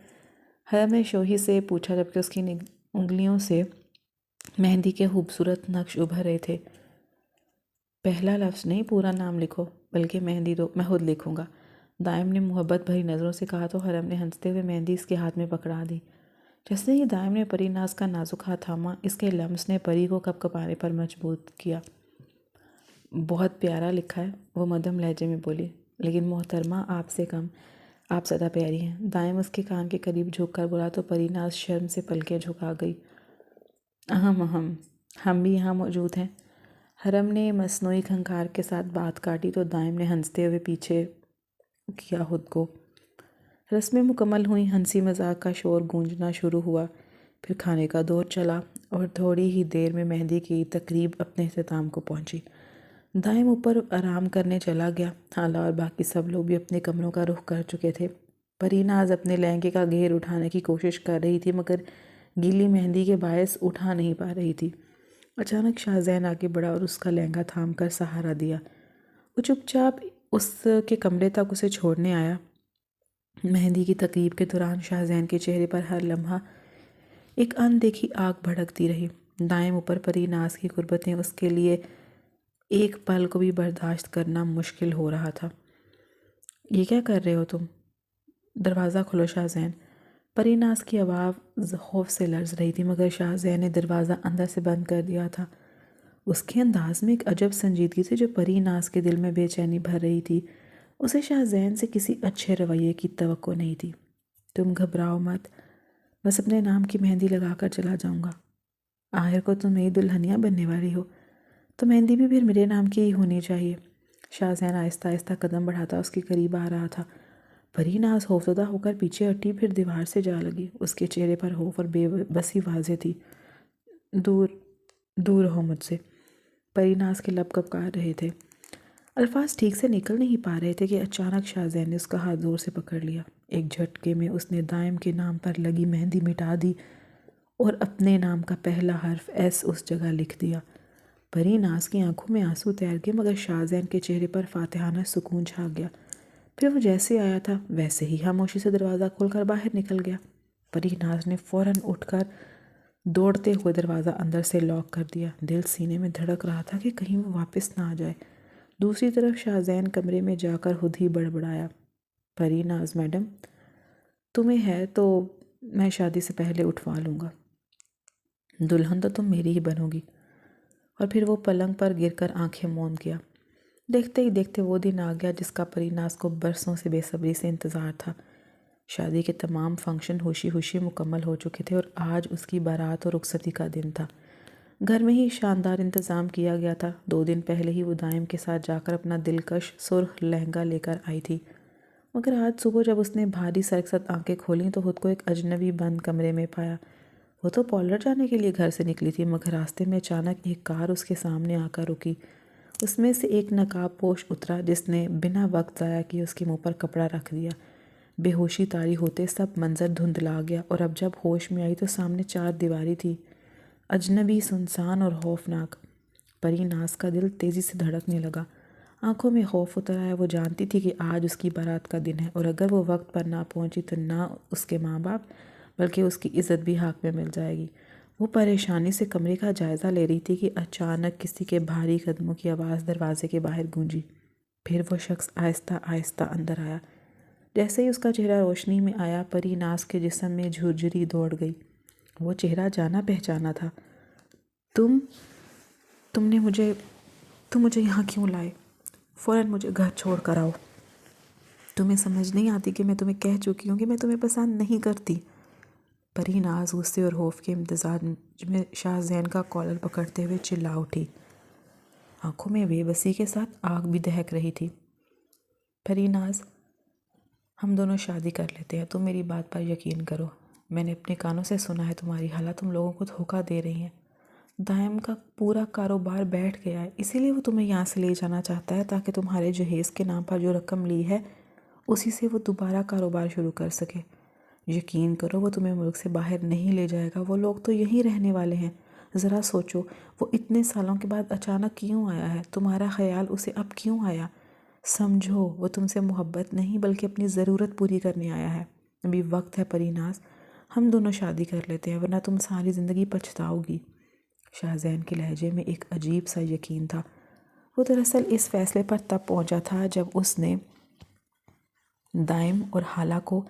حرم نے شوہی سے پوچھا جبکہ اس کی انگلیوں سے مہندی کے خوبصورت نقش ابھر رہے تھے۔ پہلا لفظ نہیں، پورا نام لکھو، بلکہ مہندی دو، میں خود لکھوں گا، دائم نے محبت بھری نظروں سے کہا تو حرم نے ہنستے ہوئے مہندی اس کے ہاتھ میں پکڑا دی۔ جیسے ہی دائم نے پری ناز کا نازک ہاتھ تھاما، اس کے لمس نے پری کو کپ کپانے پر مجبور کیا۔ بہت پیارا لکھا ہے، وہ مدھم لہجے میں بولی، لیکن محترمہ آپ سے کم، آپ زیادہ پیاری ہیں۔ دائم اس کے کان کے قریب جھک کر بولا تو پری ناز شرم سے پلکیں جھکا گئی۔ ہم بھی یہاں موجود ہیں۔ حرم نے مصنوعی کھنکار کے ساتھ بات کاٹی تو دائم نے ہنستے ہوئے پیچھے کیا خود کو۔ رسمیں مکمل ہوئیں، ہنسی مذاق کا شور گونجنا شروع ہوا، پھر کھانے کا دور چلا اور تھوڑی ہی دیر میں مہندی کی تقریب اپنے اختتام کو پہنچی۔ دائم اوپر آرام کرنے چلا گیا، خالہ اور باقی سب لوگ بھی اپنے کمروں کا رخ کر چکے تھے۔ پری ناز اپنے لہنگے کا گھیر اٹھانے کی کوشش کر رہی تھی مگر گیلی مہندی کے باعث اٹھا نہیں پا رہی تھی۔ اچانک شاہزین آگے بڑھا اور اس کا لہنگا تھام کر سہارا دیا۔ وہ چپ چاپ اس کے کمرے تک اسے چھوڑنے آیا۔ مہندی کی تقریب کے دوران شاہزین کے چہرے پر ہر لمحہ ایک اندیکھی آگ بھڑکتی رہی۔ دائم اوپر پری ناز کی قربتیں اس کے لیے ایک پل کو بھی برداشت کرنا مشکل ہو رہا تھا۔ یہ کیا کر رہے ہو تم؟ دروازہ کھولو شاہزین۔ پری ناز کی آواز خوف سے لرز رہی تھی مگر شاہزین نے دروازہ اندر سے بند کر دیا تھا۔ اس کے انداز میں ایک عجب سنجیدگی تھی جو پری ناز کے دل میں بے چینی بھر رہی تھی۔ اسے شاہزین سے کسی اچھے رویے کی توقع نہیں تھی۔ تم گھبراؤ مت، بس اپنے نام کی مہندی لگا کر چلا جاؤں گا۔ آخر کو تم میری دلہنیا بننے والی ہو تو مہندی بھی پھر میرے نام کی ہی ہونی چاہیے۔ شاہزین آہستہ آہستہ قدم بڑھاتا اس کے قریب آ رہا تھا۔ پری ناز خوفزدہ ہو کر پیچھے ہٹی، پھر دیوار سے جا لگی۔ اس کے چہرے پر خوف اور بے بسی واضح تھی۔ دور دور رہو مجھ سے، پری ناز کے لب کپکار رہے تھے۔ الفاظ ٹھیک سے نکل نہیں پا رہے تھے کہ اچانک شاہزین نے اس کا ہاتھ زور سے پکڑ لیا۔ ایک جھٹکے میں اس نے دائم کے نام پر لگی مہندی مٹا دی اور اپنے نام کا پہلا حرف ایس اس جگہ لکھ دیا۔ پری ناز کی آنکھوں میں آنسو تیر گئے مگر شاہزین کے چہرے پر فاتحانہ سکون چھا گیا۔ پھر وہ جیسے آیا تھا ویسے ہی خاموشی سے دروازہ کھول کر باہر نکل گیا۔ پری ناز نے فوراً اٹھ کر دوڑتے ہوئے دروازہ اندر سے لاک کر دیا۔ دل سینے میں دھڑک رہا تھا کہ کہیں وہ واپس نہ آ جائے۔ دوسری طرف شاہزین کمرے میں جا کر خود ہی بڑبڑایا، پری ناز میڈم، تمہیں ہے تو میں شادی سے پہلے اٹھوا لوں گا، دلہن تو تم میری ہی بنو گی۔ اور پھر وہ پلنگ پر گر کر آنکھیں موند گیا۔ دیکھتے ہی دیکھتے وہ دن آ گیا جس کا پریناز کو برسوں سے بے صبری سے انتظار تھا۔ شادی کے تمام فنکشن خوشی خوشی مکمل ہو چکے تھے اور آج اس کی بارات اور رخصتی کا دن تھا۔ گھر میں ہی شاندار انتظام کیا گیا تھا۔ 2 دن پہلے ہی وہ دائم کے ساتھ جا کر اپنا دلکش سرخ لہنگا لے کر آئی تھی، مگر آج صبح جب اس نے بھاری سرکست آنکھیں کھولیں تو خود کو ایک اجنبی بند کمرے میں پایا۔ وہ تو پارلر جانے کے لیے گھر سے نکلی تھی، مگر راستے میں اچانک ایک کار اس کے سامنے آ کر رکی۔ اس میں سے ایک نقاب پوش اترا جس نے بنا وقت ضائع کیے اس کے منہ پر کپڑا رکھ دیا۔ بے ہوشی طاری ہوتے سب منظر دھندلا گیا اور اب جب ہوش میں آئی تو سامنے 4 دیواری تھی، اجنبی، سنسان اور خوفناک۔ پریناز کا دل تیزی سے دھڑکنے لگا، آنکھوں میں خوف اتر آیا۔ وہ جانتی تھی کہ آج اس کی بارات کا دن ہے اور اگر وہ وقت پر نہ پہنچی تو نہ اس کے ماں باپ بلکہ اس کی عزت بھی حق میں مل جائے گی۔ وہ پریشانی سے کمرے کا جائزہ لے رہی تھی کہ اچانک کسی کے بھاری قدموں کی آواز دروازے کے باہر گونجی۔ پھر وہ شخص آہستہ آہستہ اندر آیا۔ جیسے ہی اس کا چہرہ روشنی میں آیا، پریناز کے جسم میں جھرجھری دوڑ گئی۔ وہ چہرہ جانا پہچانا تھا۔ تم مجھے یہاں کیوں لائے؟ فوراً مجھے گھر چھوڑ کر آؤ۔ تمہیں سمجھ نہیں آتی کہ میں تمہیں کہہ چکی ہوں کہ میں تمہیں پسند نہیں کرتی۔ پریناز غصے اور خوف کے امتزاج میں شاہ زین کا کالر پکڑتے ہوئے چلا اٹھی۔ آنکھوں میں بے بسی کے ساتھ آگ بھی دہک رہی تھی۔ پریناز، ہم دونوں شادی کر لیتے ہیں، تم میری بات پر یقین کرو۔ میں نے اپنے کانوں سے سنا ہے تمہاری حالت تم لوگوں کو دھوکہ دے رہی ہیں۔ دائم کا پورا کاروبار بیٹھ گیا ہے، اسی لیے وہ تمہیں یہاں سے لے جانا چاہتا ہے تاکہ تمہارے جہیز کے نام پر جو رقم لی ہے اسی سے وہ دوبارہ کاروبار شروع کر سکے۔ یقین کرو وہ تمہیں ملک سے باہر نہیں لے جائے گا، وہ لوگ تو یہیں رہنے والے ہیں۔ ذرا سوچو، وہ اتنے سالوں کے بعد اچانک کیوں آیا ہے؟ تمہارا خیال اسے اب کیوں آیا؟ سمجھو، وہ تم سے محبت نہیں بلکہ اپنی ضرورت پوری کرنے آیا ہے۔ ابھی وقت ہے پریناز، ہم دونوں شادی کر لیتے ہیں ورنہ تم ساری زندگی پچھتاؤ گی۔ شاہ زین کے لہجے میں ایک عجیب سا یقین تھا۔ وہ دراصل اس فیصلے پر تب پہنچا تھا جب اس نے دائم اور حالہ کو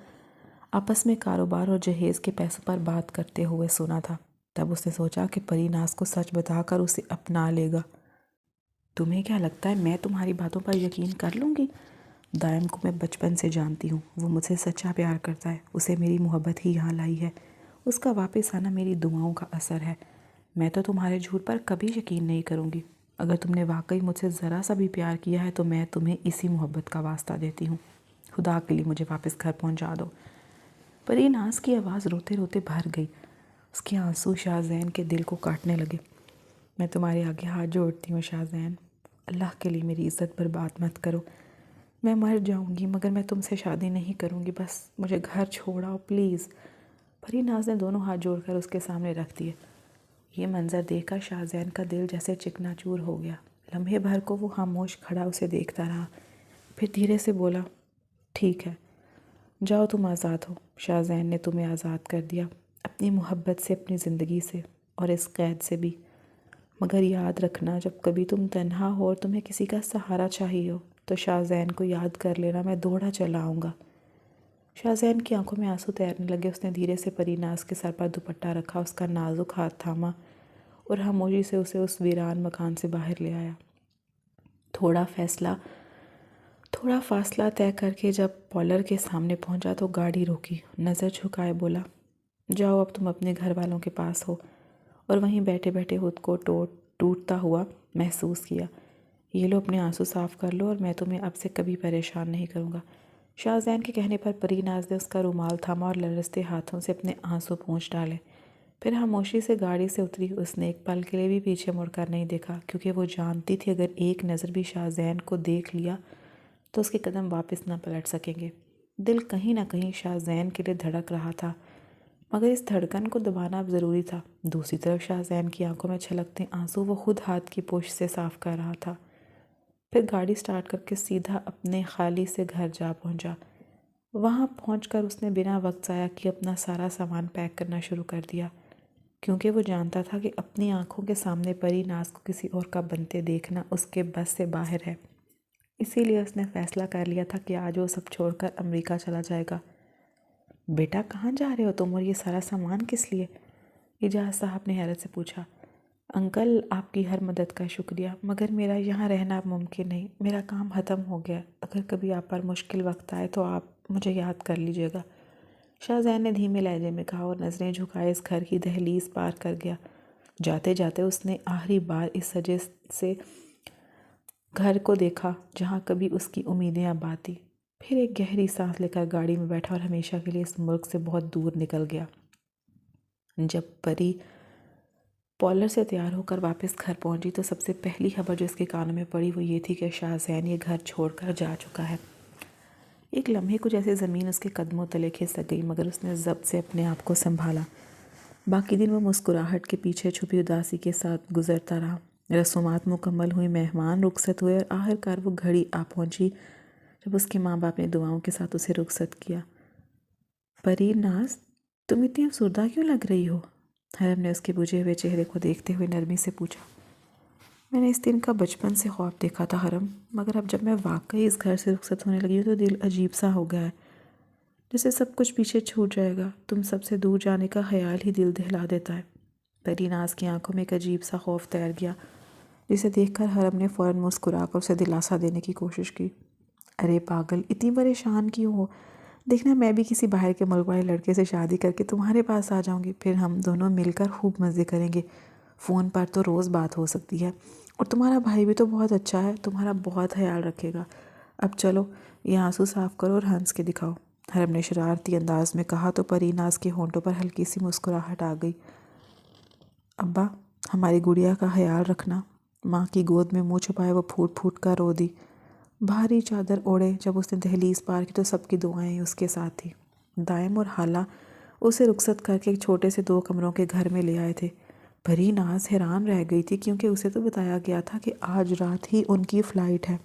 آپس میں کاروبار اور جہیز کے پیسوں پر بات کرتے ہوئے سنا تھا۔ تب اس نے سوچا کہ پریناز کو سچ بتا کر اسے اپنا لے گا۔ تمہیں کیا لگتا ہے میں تمہاری باتوں پر یقین کر لوں گی؟ دائم کو میں بچپن سے جانتی ہوں، وہ مجھ سے سچا پیار کرتا ہے، اسے میری محبت ہی یہاں لائی ہے، اس کا واپس آنا میری دعاؤں کا اثر ہے۔ میں تو تمہارے جھوٹ پر کبھی یقین نہیں کروں گی۔ اگر تم نے واقعی مجھ سے ذرا سا بھی پیار کیا ہے تو میں تمہیں اسی محبت کا واسطہ دیتی ہوں۔ خدا کے لیے مجھے واپس گھر پہنچا دو۔ پریناز کی آواز روتے روتے بھر گئی، اس کے آنسو شاہ زین کے دل کو کاٹنے لگے۔ میں تمہارے آگے ہاتھ جوڑتی ہوں شاہ زین، اللہ کے لیے میری عزت پر بات مت کرو۔ میں مر جاؤں گی مگر میں تم سے شادی نہیں کروں گی، بس مجھے گھر چھوڑاؤ پلیز۔ پریناز نے دونوں ہاتھ جوڑ کر اس کے سامنے رکھ دیے۔ یہ منظر دیکھ کر شاہ زین کا دل جیسے چکنا چور ہو گیا۔ لمحے بھر کو وہ خاموش کھڑا اسے دیکھتا رہا، پھر دھیرے سے بولا، ٹھیک ہے، جاؤ تم آزاد ہو۔ شاہ زین نے تمہیں آزاد کر دیا، اپنی محبت سے، اپنی زندگی سے اور اس قید سے بھی، مگر یاد رکھنا جب کبھی تم تنہا ہو اور تمہیں کسی کا سہارا چاہیے ہو تو شاہ زین کو یاد کر لینا، میں دوڑا چلا آؤں گا۔ شاہ زین کی آنکھوں میں آنسو تیرنے لگے۔ اس نے دھیرے سے پریناز کے سر پر دوپٹہ رکھا، اس کا نازک ہاتھ تھاما اور خاموشی سے اسے اس ویران مکان سے باہر لے آیا۔ تھوڑا فاصلہ طے کر کے جب پارلر کے سامنے پہنچا تو گاڑی روکی، نظر جھکائے بولا، جاؤ اب تم اپنے گھر والوں کے پاس ہو۔ اور وہیں بیٹھے بیٹھے خود کو ٹوٹتا ہوا محسوس کیا۔ یہ لو اپنے آنسو صاف کر لو اور میں تمہیں اب سے کبھی پریشان نہیں کروں گا۔ شاہ زین کے کہنے پر پریناز نے اس کا رومال تھاما اور لرزتے ہاتھوں سے اپنے آنسو پونچھ ڈالے، پھر خاموشی سے گاڑی سے اتری۔ اس نے ایک پل کے لیے بھی پیچھے مڑ کر نہیں دیکھا، کیونکہ وہ جانتی تھی اگر ایک نظر بھی شاہ زین کو دیکھ لیا تو اس کے قدم واپس نہ پلٹ سکیں گے۔ دل کہیں نہ کہیں شاہ زین کے لیے دھڑک رہا تھا، مگر اس دھڑکن کو دبانا اب ضروری تھا۔ دوسری طرف شاہ زین کی آنکھوں میں چھلکتے آنسو وہ خود ہاتھ کی پوچھ سے صاف کر رہا تھا۔ پھر گاڑی سٹارٹ کر کے سیدھا اپنے خالی سے گھر جا پہنچا۔ وہاں پہنچ کر اس نے بنا وقت ضائع کیے اپنا سارا سامان پیک کرنا شروع کر دیا، کیونکہ وہ جانتا تھا کہ اپنی آنکھوں کے سامنے پریناز کو کسی اور کا بنتے دیکھنا اس کے بس سے باہر ہے۔ اسی لیے اس نے فیصلہ کر لیا تھا کہ آج وہ سب چھوڑ کر امریکہ چلا جائے گا۔ بیٹا کہاں جا رہے ہو تم اور یہ سارا سامان کس لیے؟ اجاز صاحب نے حیرت سے پوچھا۔ انکل آپ کی ہر مدد کا شکریہ، مگر میرا یہاں رہنا اب ممکن نہیں، میرا کام ختم ہو گیا، اگر کبھی آپ پر مشکل وقت آئے تو آپ مجھے یاد کر لیجیے گا۔ شاہ زین نے دھیمے لہجے میں کہا اور نظریں جھکائے اس گھر کی دہلیز پار کر گیا۔ جاتے جاتے اس نے آخری بار اس سجے سے گھر کو دیکھا جہاں کبھی اس کی امیدیں آباد تھیں، پھر ایک گہری سانس لے کر گاڑی میں بیٹھا اور ہمیشہ کے لیے اس ملک سے بہت دور نکل گیا۔ جب پری پارلر سے تیار ہو کر واپس گھر پہنچی تو سب سے پہلی خبر جو اس کے کانوں میں پڑی وہ یہ تھی کہ شاہ زین یہ گھر چھوڑ کر جا چکا ہے۔ ایک لمحے کو جیسے زمین اس کے قدموں تلے کھسک گئی، مگر اس نے ضبط سے اپنے آپ کو سنبھالا۔ باقی دن وہ مسکراہٹ کے پیچھے چھپی اداسی کے ساتھ گزرتا رہا۔ رسومات مکمل ہوئی، مہمان رخصت ہوئے اور آخرکار وہ گھڑی آ پہنچی جب اس کے ماں باپ نے دعاؤں کے ساتھ اسے رخصت کیا۔ پری ناز، تم اتنی افسردہ کیوں لگ رہی ہو؟ حرم نے اس کے بجھے ہوئے چہرے کو دیکھتے ہوئے نرمی سے پوچھا۔ میں نے اس دن کا بچپن سے خواب دیکھا تھا حرم، مگر اب جب میں واقعی اس گھر سے رخصت ہونے لگی ہوں تو دل عجیب سا ہو گیا ہے، جیسے سب کچھ پیچھے چھوٹ جائے گا۔ تم سب سے دور جانے کا خیال ہی دل دہلا دیتا ہے۔ پری ناز کی آنکھوں میں ایک عجیب سا خوف تیر گیا، جسے دیکھ کر حرم نے فوراً مسکرا کر اسے دلاسا دینے کی کوشش کی۔ ارے پاگل، اتنی پریشان کیوں ہو؟ دیکھنا میں بھی کسی باہر کے ملک والے لڑکے سے شادی کر کے تمہارے پاس آ جاؤں گی، پھر ہم دونوں مل کر خوب مزے کریں گے۔ فون پر تو روز بات ہو سکتی ہے، اور تمہارا بھائی بھی تو بہت اچھا ہے، تمہارا بہت خیال رکھے گا۔ اب چلو یہ آنسو صاف کرو اور ہنس کے دکھاؤ، حرم نے شرارتی انداز میں کہا تو پری ناز کے ہونٹوں پر ہلکی سی مسکراہٹ آ گئی۔ ابا، ہماری گڑیا کا خیال رکھنا۔ ماں کی گود میں منہ چھپائے وہ پھوٹ پھوٹ کر رو دی۔ بھاری چادر اوڑھے جب اس نے دہلیز پار کی تو سب کی دعائیں اس کے ساتھ تھیں۔ دائم اور خالہ اسے رخصت کر کے ایک چھوٹے سے 2 کمروں کے گھر میں لے آئے تھے۔ پری ناز حیران رہ گئی تھی کیونکہ اسے تو بتایا گیا تھا کہ آج رات ہی ان کی فلائٹ ہے۔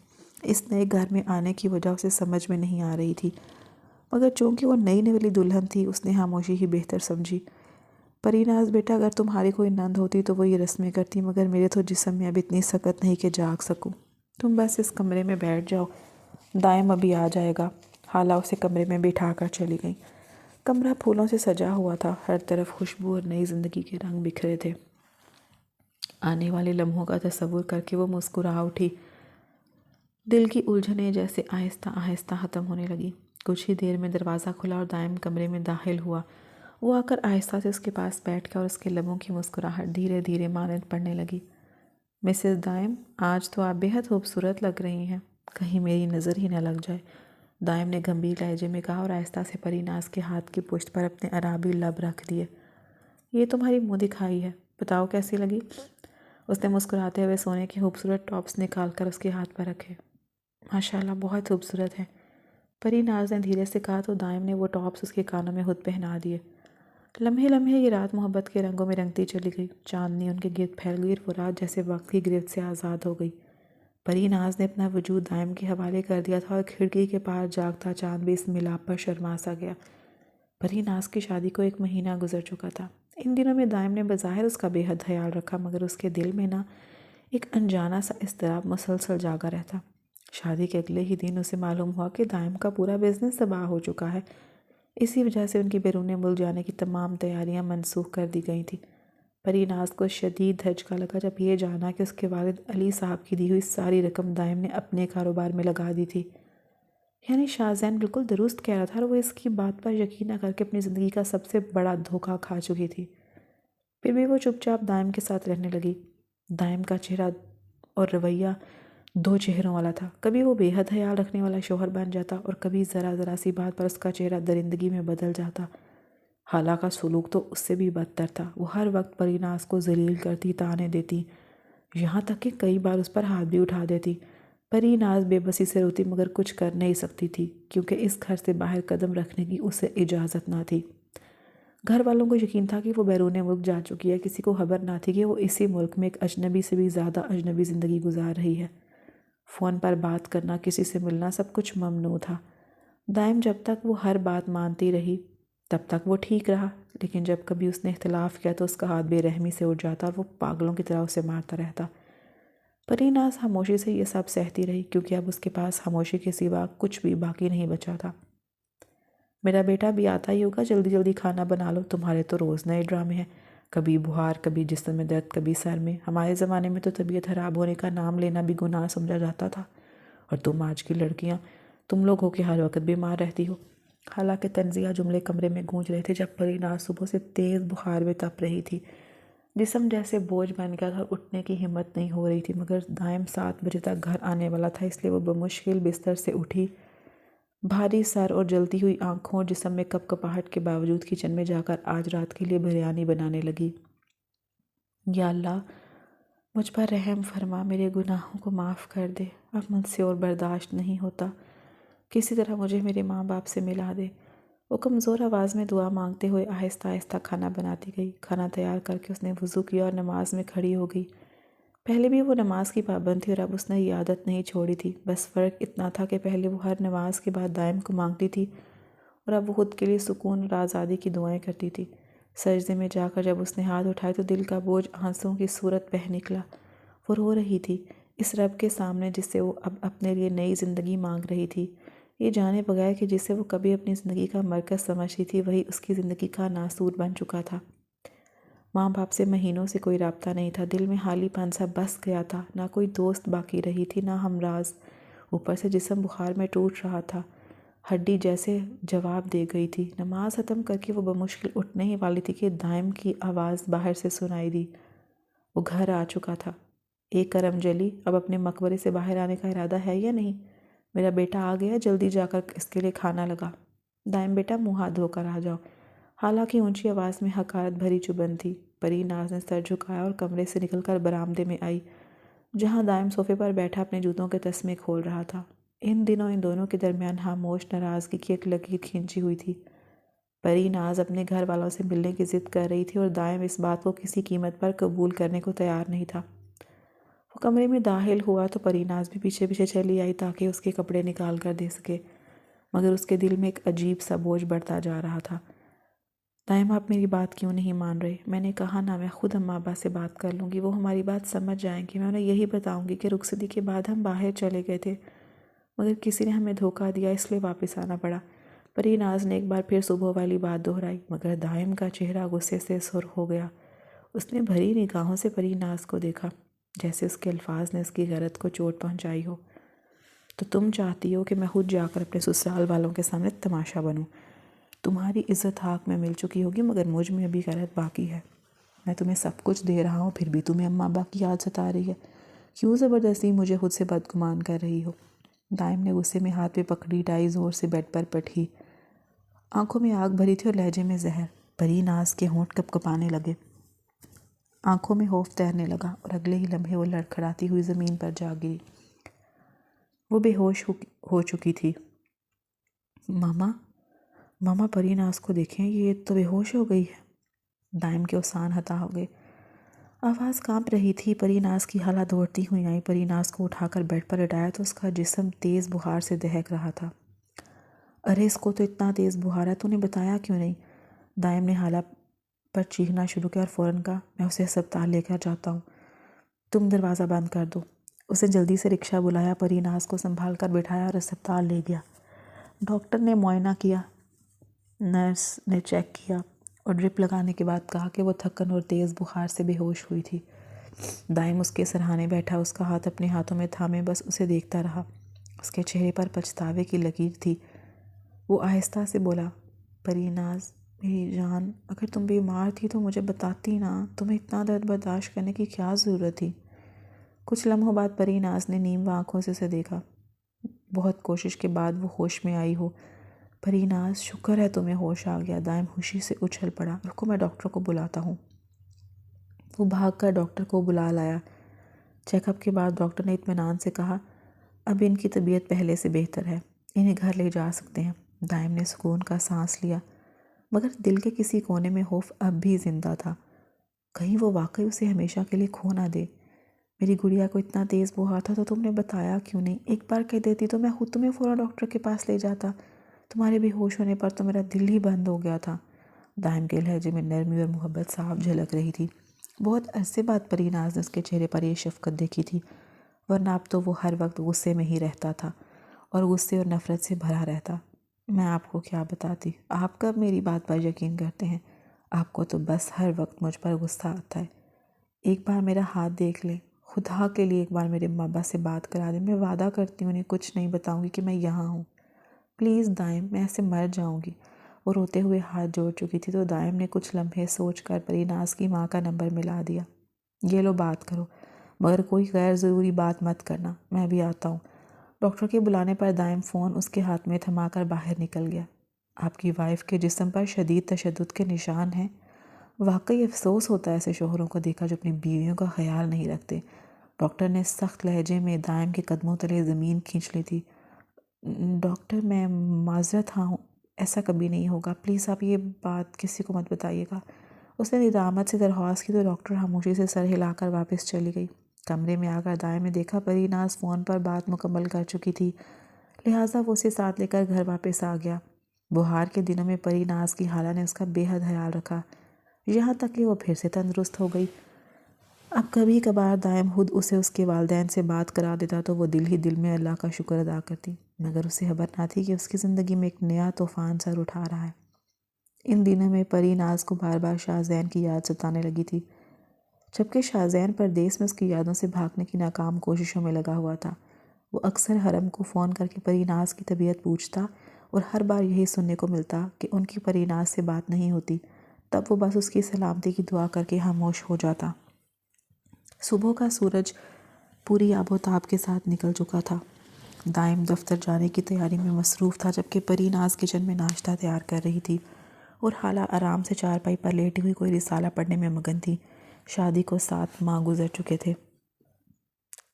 اس نئے گھر میں آنے کی وجہ اسے سمجھ میں نہیں آ رہی تھی، مگر چونکہ وہ نئی نویلی دلہن تھی اس نے خاموشی ہی بہتر سمجھی۔ پری ناز بیٹا، اگر تمہاری کوئی نند ہوتی تو وہ یہ رسمیں کرتی، مگر میرے تو جسم میں اب اتنی سکت نہیں کہ جاگ سکوں۔ تم بس اس کمرے میں بیٹھ جاؤ، دائم ابھی آ جائے گا۔ خالہ اسے کمرے میں بٹھا کر چلی گئیں۔ کمرہ پھولوں سے سجا ہوا تھا، ہر طرف خوشبو اور نئی زندگی کے رنگ بکھرے تھے۔ آنے والے لمحوں کا تصور کر کے وہ مسکرا اٹھی۔ دل کی الجھنیں جیسے آہستہ آہستہ ختم ہونے لگی۔ کچھ ہی دیر میں دروازہ کھلا اور دائم کمرے میں داخل ہوا۔ وہ آ کر آہستہ سے اس کے پاس بیٹھ گیا اور اس کے لبوں کی مسکراہٹ دھیرے دھیرے مانند پڑنے لگی۔ مسز دائم، آج تو آپ بہت خوبصورت لگ رہی ہیں، کہیں میری نظر ہی نہ لگ جائے، دائم نے گمبھیر لہجے میں کہا اور آہستہ سے پری ناز کے ہاتھ کی پشت پر اپنے عرابی لب رکھ دیے۔ یہ تمہاری منہ دکھائی ہے، بتاؤ کیسی لگی؟ اس نے مسکراتے ہوئے سونے کے خوبصورت ٹاپس نکال کر اس کے ہاتھ پر رکھے۔ ماشاءاللہ، بہت خوبصورت ہے، پری ناز نے دھیرے سے کہا تو دائم نے وہ ٹاپس اس کے کانوں میں خود پہنا دیے۔ لمحے لمحے یہ رات محبت کے رنگوں میں رنگتی چلی گئی، چاندنی ان کے گرد پھیل گئی اور وہ رات جیسے وقت کی گرفت سے آزاد ہو گئی۔ پری ناز نے اپنا وجود دائم کے حوالے کر دیا تھا اور کھڑکی کے پار جاگتا چاند بھی اس ملاپ پر شرما سا گیا۔ پری ناز کی شادی کو 1 مہینہ گزر چکا تھا۔ ان دنوں میں دائم نے بظاہر اس کا بے حد خیال رکھا، مگر اس کے دل میں ایک انجانا سا اضطراب مسلسل جاگا رہتا۔ شادی کے اگلے ہی دن اسے معلوم ہوا کہ دائم کا پورا بزنس تباہ ہو چکا ہے۔ اسی وجہ سے ان کی بیرون ملک جانے کی تمام تیاریاں منسوخ کر دی گئی تھیں۔ پری ناز کو شدید دھچکا لگا جب یہ جانا کہ اس کے والد علی صاحب کی دی ہوئی ساری رقم دائم نے اپنے کاروبار میں لگا دی تھی۔ یعنی شاہ زین بالکل درست کہہ رہا تھا اور وہ اس کی بات پر یقین نہ کر کے اپنی زندگی کا سب سے بڑا دھوکہ کھا چکی تھی۔ پھر بھی وہ چپ چاپ دائم کے ساتھ رہنے لگی۔ دائم کا چہرہ اور رویہ 2 چہروں والا تھا، کبھی وہ بے حد خیال رکھنے والا شوہر بن جاتا اور کبھی ذرا ذرا سی بات پر اس کا چہرہ درندگی میں بدل جاتا۔ خالہ کا سلوک تو اس سے بھی بدتر تھا، وہ ہر وقت پری ناز کو ذلیل کرتی، طعنے دیتی، یہاں تک کہ کئی بار اس پر ہاتھ بھی اٹھا دیتی۔ پری ناز بے بسی سے روتی مگر کچھ کر نہیں سکتی تھی کیونکہ اس گھر سے باہر قدم رکھنے کی اسے اجازت نہ تھی۔ گھر والوں کو یقین تھا کہ وہ بیرون ملک جا چکی ہے، کسی کو خبر نہ تھی کہ وہ اسی ملک میں ایک اجنبی سے بھی زیادہ اجنبی زندگی گزار رہی ہے۔ فون پر بات کرنا، کسی سے ملنا، سب کچھ ممنوع تھا۔ دائم جب تک وہ ہر بات مانتی رہی تب تک وہ ٹھیک رہا، لیکن جب کبھی اس نے اختلاف کیا تو اس کا ہاتھ بے رحمی سے اٹھ جاتا اور وہ پاگلوں کی طرح اسے مارتا رہتا۔ پری ناز خاموشی سے یہ سب سہتی رہی کیونکہ اب اس کے پاس خاموشی کے سوا کچھ بھی باقی نہیں بچا تھا۔ میرا بیٹا بھی آتا ہی ہوگا، جلدی جلدی کھانا بنا لو، تمہارے تو روز نئے ڈرامے ہیں۔ کبھی بخار، کبھی جسم میں درد، کبھی سر میں۔ ہمارے زمانے میں تو طبیعت خراب ہونے کا نام لینا بھی گناہ سمجھا جاتا تھا، اور تم آج کی لڑکیاں، تم لوگ ہو کہ ہر وقت بیمار رہتی ہو۔ حالانکہ تنزیہ جملے کمرے میں گونج رہے تھے جب پری ناز صبح سے تیز بخار میں تپ رہی تھی۔ جسم جیسے بوجھ بن گیا تھا اور اٹھنے کی ہمت نہیں ہو رہی تھی، مگر دائم 7 بجے تک گھر آنے والا تھا، اس لیے وہ بمشکل بستر سے اٹھی، بھاری سر اور جلتی ہوئی آنکھوں اور جسم میں کپ کپاہٹ کے باوجود کچن میں جا کر آج رات کے لیے بریانی بنانے لگی۔ یا اللہ، مجھ پر رحم فرما، میرے گناہوں کو معاف کر دے، اب مجھ سے اور برداشت نہیں ہوتا، کسی طرح مجھے میرے ماں باپ سے ملا دے۔ وہ کمزور آواز میں دعا مانگتے ہوئے آہستہ آہستہ کھانا بناتی گئی۔ کھانا تیار کر کے اس نے وضو کیا اور نماز میں کھڑی ہو گئی۔ پہلے بھی وہ نماز کی پابند تھی اور اب اس نے یہ عادت نہیں چھوڑی تھی، بس فرق اتنا تھا کہ پہلے وہ ہر نماز کے بعد دائم کو مانگتی تھی اور اب وہ خود کے لیے سکون اور آزادی کی دعائیں کرتی تھی۔ سجدے میں جا کر جب اس نے ہاتھ اٹھائے تو دل کا بوجھ آنسوؤں کی صورت بہہ نکلا۔ وہ رو رہی تھی اس رب کے سامنے جس سے وہ اب اپنے لیے نئی زندگی مانگ رہی تھی، یہ جانے بغیر کہ جسے وہ کبھی اپنی زندگی کا مرکز سمجھتی تھی وہی اس کی زندگی کا ناسور بن چکا تھا۔ ماں باپ سے مہینوں سے کوئی رابطہ نہیں تھا، دل میں خالی پن سا بس گیا تھا، نہ کوئی دوست باقی رہی تھی، نہ ہمراز۔ اوپر سے جسم بخار میں ٹوٹ رہا تھا، ہڈی جیسے جواب دے گئی تھی۔ نماز ختم کر کے وہ بمشکل اٹھنے ہی والی تھی کہ دائم کی آواز باہر سے سنائی دی۔ وہ گھر آ چکا تھا۔ ایک کرم جلی، اب اپنے مقبرے سے باہر آنے کا ارادہ ہے یا نہیں؟ میرا بیٹا آ گیا، جلدی جا کر اس کے لیے کھانا لگا۔ دائم بیٹا، منہ ہاتھ دھو کر آ جاؤ۔ حالانکہ اونچی آواز میں حقارت بھری چبھن تھی۔ پری ناز نے سر جھکایا اور کمرے سے نکل کر برآمدے میں آئی، جہاں دائم صوفے پر بیٹھا اپنے جوتوں کے تسمے کھول رہا تھا۔ ان دنوں ان دونوں کے درمیان خاموش ناراضگی کی ایک لکیر کھینچی ہوئی تھی۔ پری ناز اپنے گھر والوں سے ملنے کی ضد کر رہی تھی اور دائم اس بات کو کسی قیمت پر قبول کرنے کو تیار نہیں تھا۔ وہ کمرے میں داخل ہوا تو پری ناز بھی پیچھے پیچھے چلی آئی تاکہ اس کے کپڑے نکال کر دے سکے، مگر اس کے دل میں ایک عجیب سا بوجھ بڑھتا جا رہا تھا۔ دائم، آپ میری بات کیوں نہیں مان رہے؟ میں نے کہا نا، میں خود اماں ابا سے بات کر لوں گی، وہ ہماری بات سمجھ جائیں گی۔ میں انہیں یہی بتاؤں گی کہ رخصتی کے بعد ہم باہر چلے گئے تھے، مگر کسی نے ہمیں دھوکہ دیا، اس لیے واپس آنا پڑا۔ پری ناز نے ایک بار پھر صبح والی بات دہرائی، مگر دائم کا چہرہ غصے سے سرخ ہو گیا۔ اس نے بھری نگاہوں سے پری ناز کو دیکھا، جیسے اس کے الفاظ نے اس کی غیرت کو چوٹ پہنچائی ہو۔ تو تم چاہتی ہو کہ میں خود جا کر اپنے سسرال والوں کے سامنے تماشا بنوں؟ تمہاری عزت حاق میں مل چکی ہوگی، مگر مجھ میں ابھی غیرت باقی ہے۔ میں تمہیں سب کچھ دے رہا ہوں، پھر بھی تمہیں اماں ابا کی یاد ستا رہی ہے۔ کیوں زبردستی مجھے خود سے بدگمان کر رہی ہو؟ دائم نے غصے میں ہاتھ پہ پکڑی ٹائی زور سے بیڈ پر پٹھی، آنکھوں میں آگ بھری تھی اور لہجے میں زہر۔ پری ناز کے ہونٹ کپ کپانے لگے، آنکھوں میں خوف تیرنے لگا اور اگلے ہی لمحے وہ لڑکھڑاتی ہوئی زمین پر جا گری۔ وہ بے ہوش ہو چکی تھی۔ ماما پری ناز کو دیکھیں، یہ تو بے ہوش ہو گئی ہے۔ دائم کے اوسان ہتا ہو گئے، آواز کانپ رہی تھی۔ پری ناز کی خالہ دوڑتی ہوئی آئی، پری ناز کو اٹھا کر بیڈ پر لٹایا تو اس کا جسم تیز بخار سے دہک رہا تھا۔ ارے اس کو تو اتنا تیز بخار ہے، تو نے بتایا کیوں نہیں؟ دائم نے خالہ پر چیخنا شروع کیا اور فوراً کہا، میں اسے ہسپتال لے کر جاتا ہوں، تم دروازہ بند کر دو۔ اس نے جلدی سے رکشہ بلایا، پری ناز کو سنبھال کر بٹھایا اور ہسپتال لے گیا۔ ڈاکٹر نے معائنہ کیا، نرس نے چیک کیا اور ڈرپ لگانے کے بعد کہا کہ وہ تھکن اور تیز بخار سے بے ہوش ہوئی تھی۔ دائم اس کے سرہانے بیٹھا، اس کا ہاتھ اپنے ہاتھوں میں تھامے بس اسے دیکھتا رہا۔ اس کے چہرے پر پچھتاوے کی لکیر تھی۔ وہ آہستہ سے بولا، پری ناز میری جان، اگر تم بیمار تھی تو مجھے بتاتی نا، تمہیں اتنا درد برداشت کرنے کی کیا ضرورت تھی؟ کچھ لمحوں بعد پری ناز نے نیم آنکھوں سے اسے دیکھا۔ بہت کوشش کے بعد وہ ہوش میں آئی ہو۔ پری ناز، شکر ہے تمہیں ہوش آ گیا۔ دائم خوشی سے اچھل پڑا، رکو میں ڈاکٹر کو بلاتا ہوں۔ وہ بھاگ کر ڈاکٹر کو بلا لایا۔ چیک اپ کے بعد ڈاکٹر نے اطمینان سے کہا، اب ان کی طبیعت پہلے سے بہتر ہے، انہیں گھر لے جا سکتے ہیں۔ دائم نے سکون کا سانس لیا، مگر دل کے کسی کونے میں خوف اب بھی زندہ تھا، کہیں وہ واقعی اسے ہمیشہ کے لیے کھو نہ دے۔ میری گڑیا کو اتنا تیز بخار تھا تو تم نے بتایا کیوں نہیں؟ ایک بار کہہ دیتی تو میں خود تمہیں فوراً ڈاکٹر کے پاس لے جاتا، تمہارے بے ہوش ہونے پر تو میرا دل ہی بند ہو گیا تھا۔ دائم کے لہجے میں نرمی اور محبت صاف جھلک رہی تھی۔ بہت عرصے بعد پری ناز نے اس کے چہرے پر یہ شفقت دیکھی تھی، ورنہ اب تو وہ ہر وقت غصے میں ہی رہتا تھا اور غصے اور نفرت سے بھرا رہتا۔ میں آپ کو کیا بتاتی، آپ کب میری بات پر یقین کرتے ہیں؟ آپ کو تو بس ہر وقت مجھ پر غصہ آتا ہے۔ ایک بار میرا ہاتھ دیکھ لیں، خدا کے لیے ایک بار میرے بابا سے بات کرا دیں، میں وعدہ کرتی ہوں انہیں کچھ نہیں بتاؤں گی کہ میں یہاں ہوں۔ پلیز دائم، میں ایسے مر جاؤں گی۔ وہ روتے ہوئے ہاتھ جوڑ چکی تھی تو دائم نے کچھ لمحے سوچ کر پری ناز کی ماں کا نمبر ملا دیا۔ یہ لو بات کرو، مگر کوئی غیر ضروری بات مت کرنا، میں بھی آتا ہوں۔ ڈاکٹر کے بلانے پر دائم فون اس کے ہاتھ میں تھما کر باہر نکل گیا۔ آپ کی وائف کے جسم پر شدید تشدد کے نشان ہیں۔ واقعی افسوس ہوتا ہے ایسے شوہروں کو دیکھا جو اپنی بیویوں کا خیال نہیں رکھتے۔ ڈاکٹر نے سخت لہجے میں دائم کے قدموں تلے زمین کھینچ لی تھی۔ ڈاکٹر، میں معذرت ہوں، ایسا کبھی نہیں ہوگا، پلیز آپ یہ بات کسی کو مت بتائیے گا۔ اس نے ندامت سے درخواست کی تو ڈاکٹر خاموشی سے سر ہلا کر واپس چلی گئی۔ کمرے میں آ کر دائم نے دیکھا پری ناز فون پر بات مکمل کر چکی تھی، لہٰذا وہ اسے ساتھ لے کر گھر واپس آ گیا۔ بہار کے دنوں میں پری ناز کی خالہ نے اس کا بے حد خیال رکھا، یہاں تک کہ وہ پھر سے تندرست ہو گئی۔ اب کبھی کبھار دائم خود اسے اس کے والدین سے بات کرا دیتا تو وہ دل ہی دل میں اللہ کا شکر ادا کرتی، مگر اسے خبر نہ تھی کہ اس کی زندگی میں ایک نیا طوفان سر اٹھا رہا ہے۔ ان دنوں میں پری ناز کو بار بار شاہ زین کی یاد ستانے لگی تھی، جبکہ شاہ زین پردیس میں اس کی یادوں سے بھاگنے کی ناکام کوششوں میں لگا ہوا تھا۔ وہ اکثر حرم کو فون کر کے پری ناز کی طبیعت پوچھتا اور ہر بار یہی سننے کو ملتا کہ ان کی پری ناز سے بات نہیں ہوتی۔ تب وہ بس اس کی سلامتی کی دعا کر کے خاموش ہو جاتا۔ صبح کا سورج پوری آب و تاب کے ساتھ نکل چکا تھا۔ دائم دفتر جانے کی تیاری میں مصروف تھا، جبکہ پری ناز کچن میں ناشتہ تیار کر رہی تھی اور خالہ آرام سے چارپائی پر لیٹی ہوئی کوئی رسالہ پڑھنے میں مگن تھی۔ شادی کو 7 ماہ گزر چکے تھے۔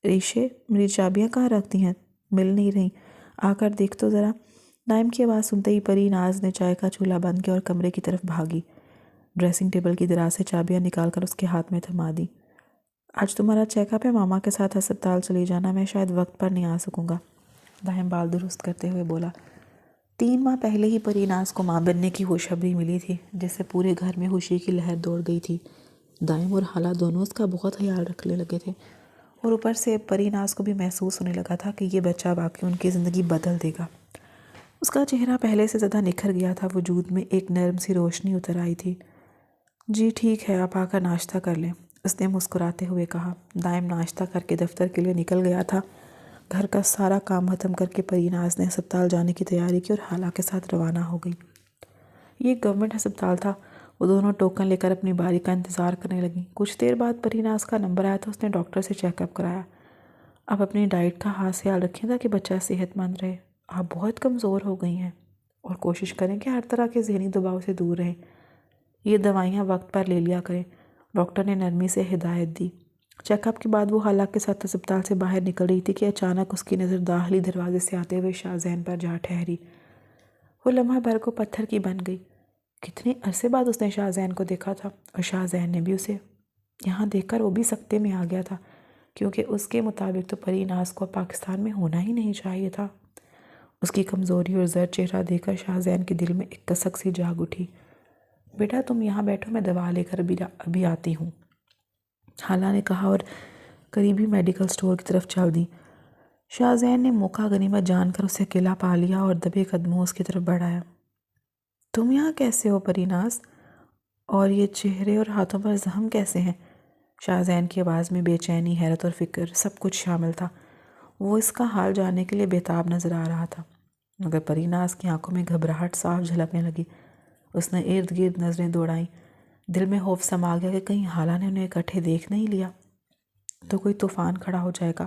ریشے، میری چابیاں کہاں رکھتی ہیں؟ مل نہیں رہیں، آ کر دیکھ تو ذرا۔ دائم کی آواز سنتے ہی پری ناز نے چائے کا چولہا بند کیا اور کمرے کی طرف بھاگی۔ ڈریسنگ ٹیبل کی دراز سے چابیاں نکال کر اس کے ہاتھ میں تھما دی۔ آج تمہارا چیک اپ ہے، ماما کے ساتھ ہسپتال چلی جانا، میں شاید وقت پر نہیں آ سکوں گا۔ دائم بال درست کرتے ہوئے بولا۔ 3 ماہ پہلے ہی پری ناز کو ماں بننے کی خوشخبری ملی تھی، جس سے پورے گھر میں خوشی کی لہر دوڑ گئی تھی۔ دائم اور خالہ دونوں اس کا بہت خیال رکھنے لگے تھے، اور اوپر سے پری ناز کو بھی محسوس ہونے لگا تھا کہ یہ بچہ واقعی ان کی زندگی بدل دے گا۔ اس کا چہرہ پہلے سے زیادہ نکھر گیا تھا، وجود میں ایک نرم سی روشنی اتر آئی تھی۔ جی ٹھیک ہے، آپ آ کر ناشتہ کر لیں، اس نے مسکراتے ہوئے کہا۔ دائم ناشتہ کر کے دفتر کے لیے نکل گیا تھا۔ گھر کا سارا کام ختم کر کے پری ناز نے ہسپتال جانے کی تیاری کی اور خالہ کے ساتھ روانہ ہو گئی۔ یہ ایک گورنمنٹ ہسپتال تھا۔ وہ دونوں ٹوکن لے کر اپنی باری کا انتظار کرنے لگیں۔ کچھ دیر بعد پری ناز کا نمبر آیا تو اس نے ڈاکٹر سے چیک اپ کرایا۔ آپ اپنی ڈائٹ کا خاص خیال رکھیں تاکہ بچہ صحت مند رہے۔ آپ بہت کمزور ہو گئی ہیں، اور کوشش کریں کہ ہر طرح کے ذہنی دباؤ سے دور رہیں۔ یہ دوائیاں وقت پر لے لیا کریں، ڈاکٹر نے نرمی سے ہدایت دی۔ چیک اپ کے بعد وہ خالہ کے ساتھ ہسپتال سے باہر نکل رہی تھی کہ اچانک اس کی نظر داخلی دروازے سے آتے ہوئے شاہ زین پر جا ٹھہری۔ وہ لمحہ بھر کو پتھر کی بن گئی۔ کتنے عرصے بعد اس نے شاہ زین کو دیکھا تھا، اور شاہ زین نے بھی اسے۔ یہاں دیکھ کر وہ بھی سکتے میں آ گیا تھا، کیونکہ اس کے مطابق تو پری ناز کو پاکستان میں ہونا ہی نہیں چاہیے تھا۔ اس کی کمزوری اور زرد چہرہ دیکھ کر شاہ زین کے دل میں ایک کسک سی جاگ اٹھی۔ بیٹا تم یہاں بیٹھو، میں دوا لے کر ابھی آتی ہوں، خالہ نے کہا اور قریبی میڈیکل سٹور کی طرف چل دی۔ شاہ زین نے موقع غنیمت جان کر اسے اکیلا پا لیا اور دبے قدموں اس کی طرف بڑھایا۔ تم یہاں کیسے ہو پری ناز؟ اور یہ چہرے اور ہاتھوں پر زخم کیسے ہیں؟ شاہ زین کی آواز میں بے چینی، حیرت اور فکر سب کچھ شامل تھا۔ وہ اس کا حال جاننے کے لیے بےتاب نظر آ رہا تھا، مگر پری ناز کی آنکھوں میں گھبراہٹ صاف جھلکنے لگی۔ اس نے ارد گرد نظریں دوڑائیں۔ دل میں خوف سما گیا کہ کہیں خالہ نے انہیں اکٹھے دیکھ نہیں لیا تو کوئی طوفان کھڑا ہو جائے گا۔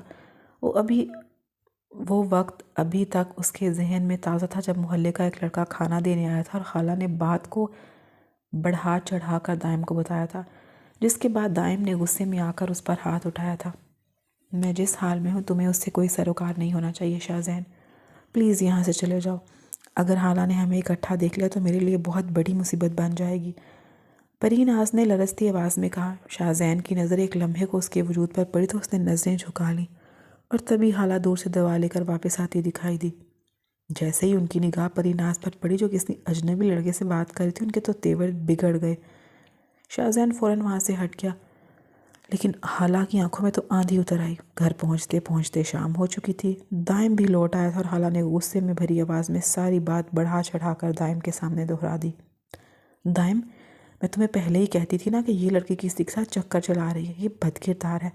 وہ وقت ابھی تک اس کے ذہن میں تازہ تھا جب محلے کا ایک لڑکا کھانا دینے آیا تھا اور خالہ نے بات کو بڑھا چڑھا کر دائم کو بتایا تھا، جس کے بعد دائم نے غصے میں آ کر اس پر ہاتھ اٹھایا تھا۔ میں جس حال میں ہوں تمہیں اس سے کوئی سروکار نہیں ہونا چاہیے شاہ زین، پلیز یہاں سے چلے جاؤ۔ اگر خالہ نے ہمیں اکٹھا دیکھ لیا تو میرے لیے بہت بڑی مصیبت بن جائے گی، پری ناز نے لرزتی آواز میں کہا۔ شاہ زین کی نظر ایک لمحے کو اس کے وجود پر پڑی تو اس نے نظریں جھکا لیں، اور تبھی خالہ دور سے دوا لے کر واپس آتی دکھائی دی۔ جیسے ہی ان کی نگاہ پری ناز پر پڑی جو کسی اجنبی لڑکے سے بات کر رہی تھی، ان کے تو تیور بگڑ گئے۔ شاہ زین فوراً وہاں سے ہٹ گیا، لیکن خالہ کی آنکھوں میں تو آندھی اتر آئی۔ گھر پہنچتے پہنچتے شام ہو چکی تھی۔ دائم بھی لوٹ آیا تھا اور خالہ نے غصے میں بھری آواز میں ساری بات بڑھا چڑھا کر دائم کے سامنے دہرا دی۔ دائم، میں تمہیں پہلے ہی کہتی تھی نا کہ یہ لڑکی کسی کے ساتھ چکر چلا رہی ہے، یہ بد کردار ہے۔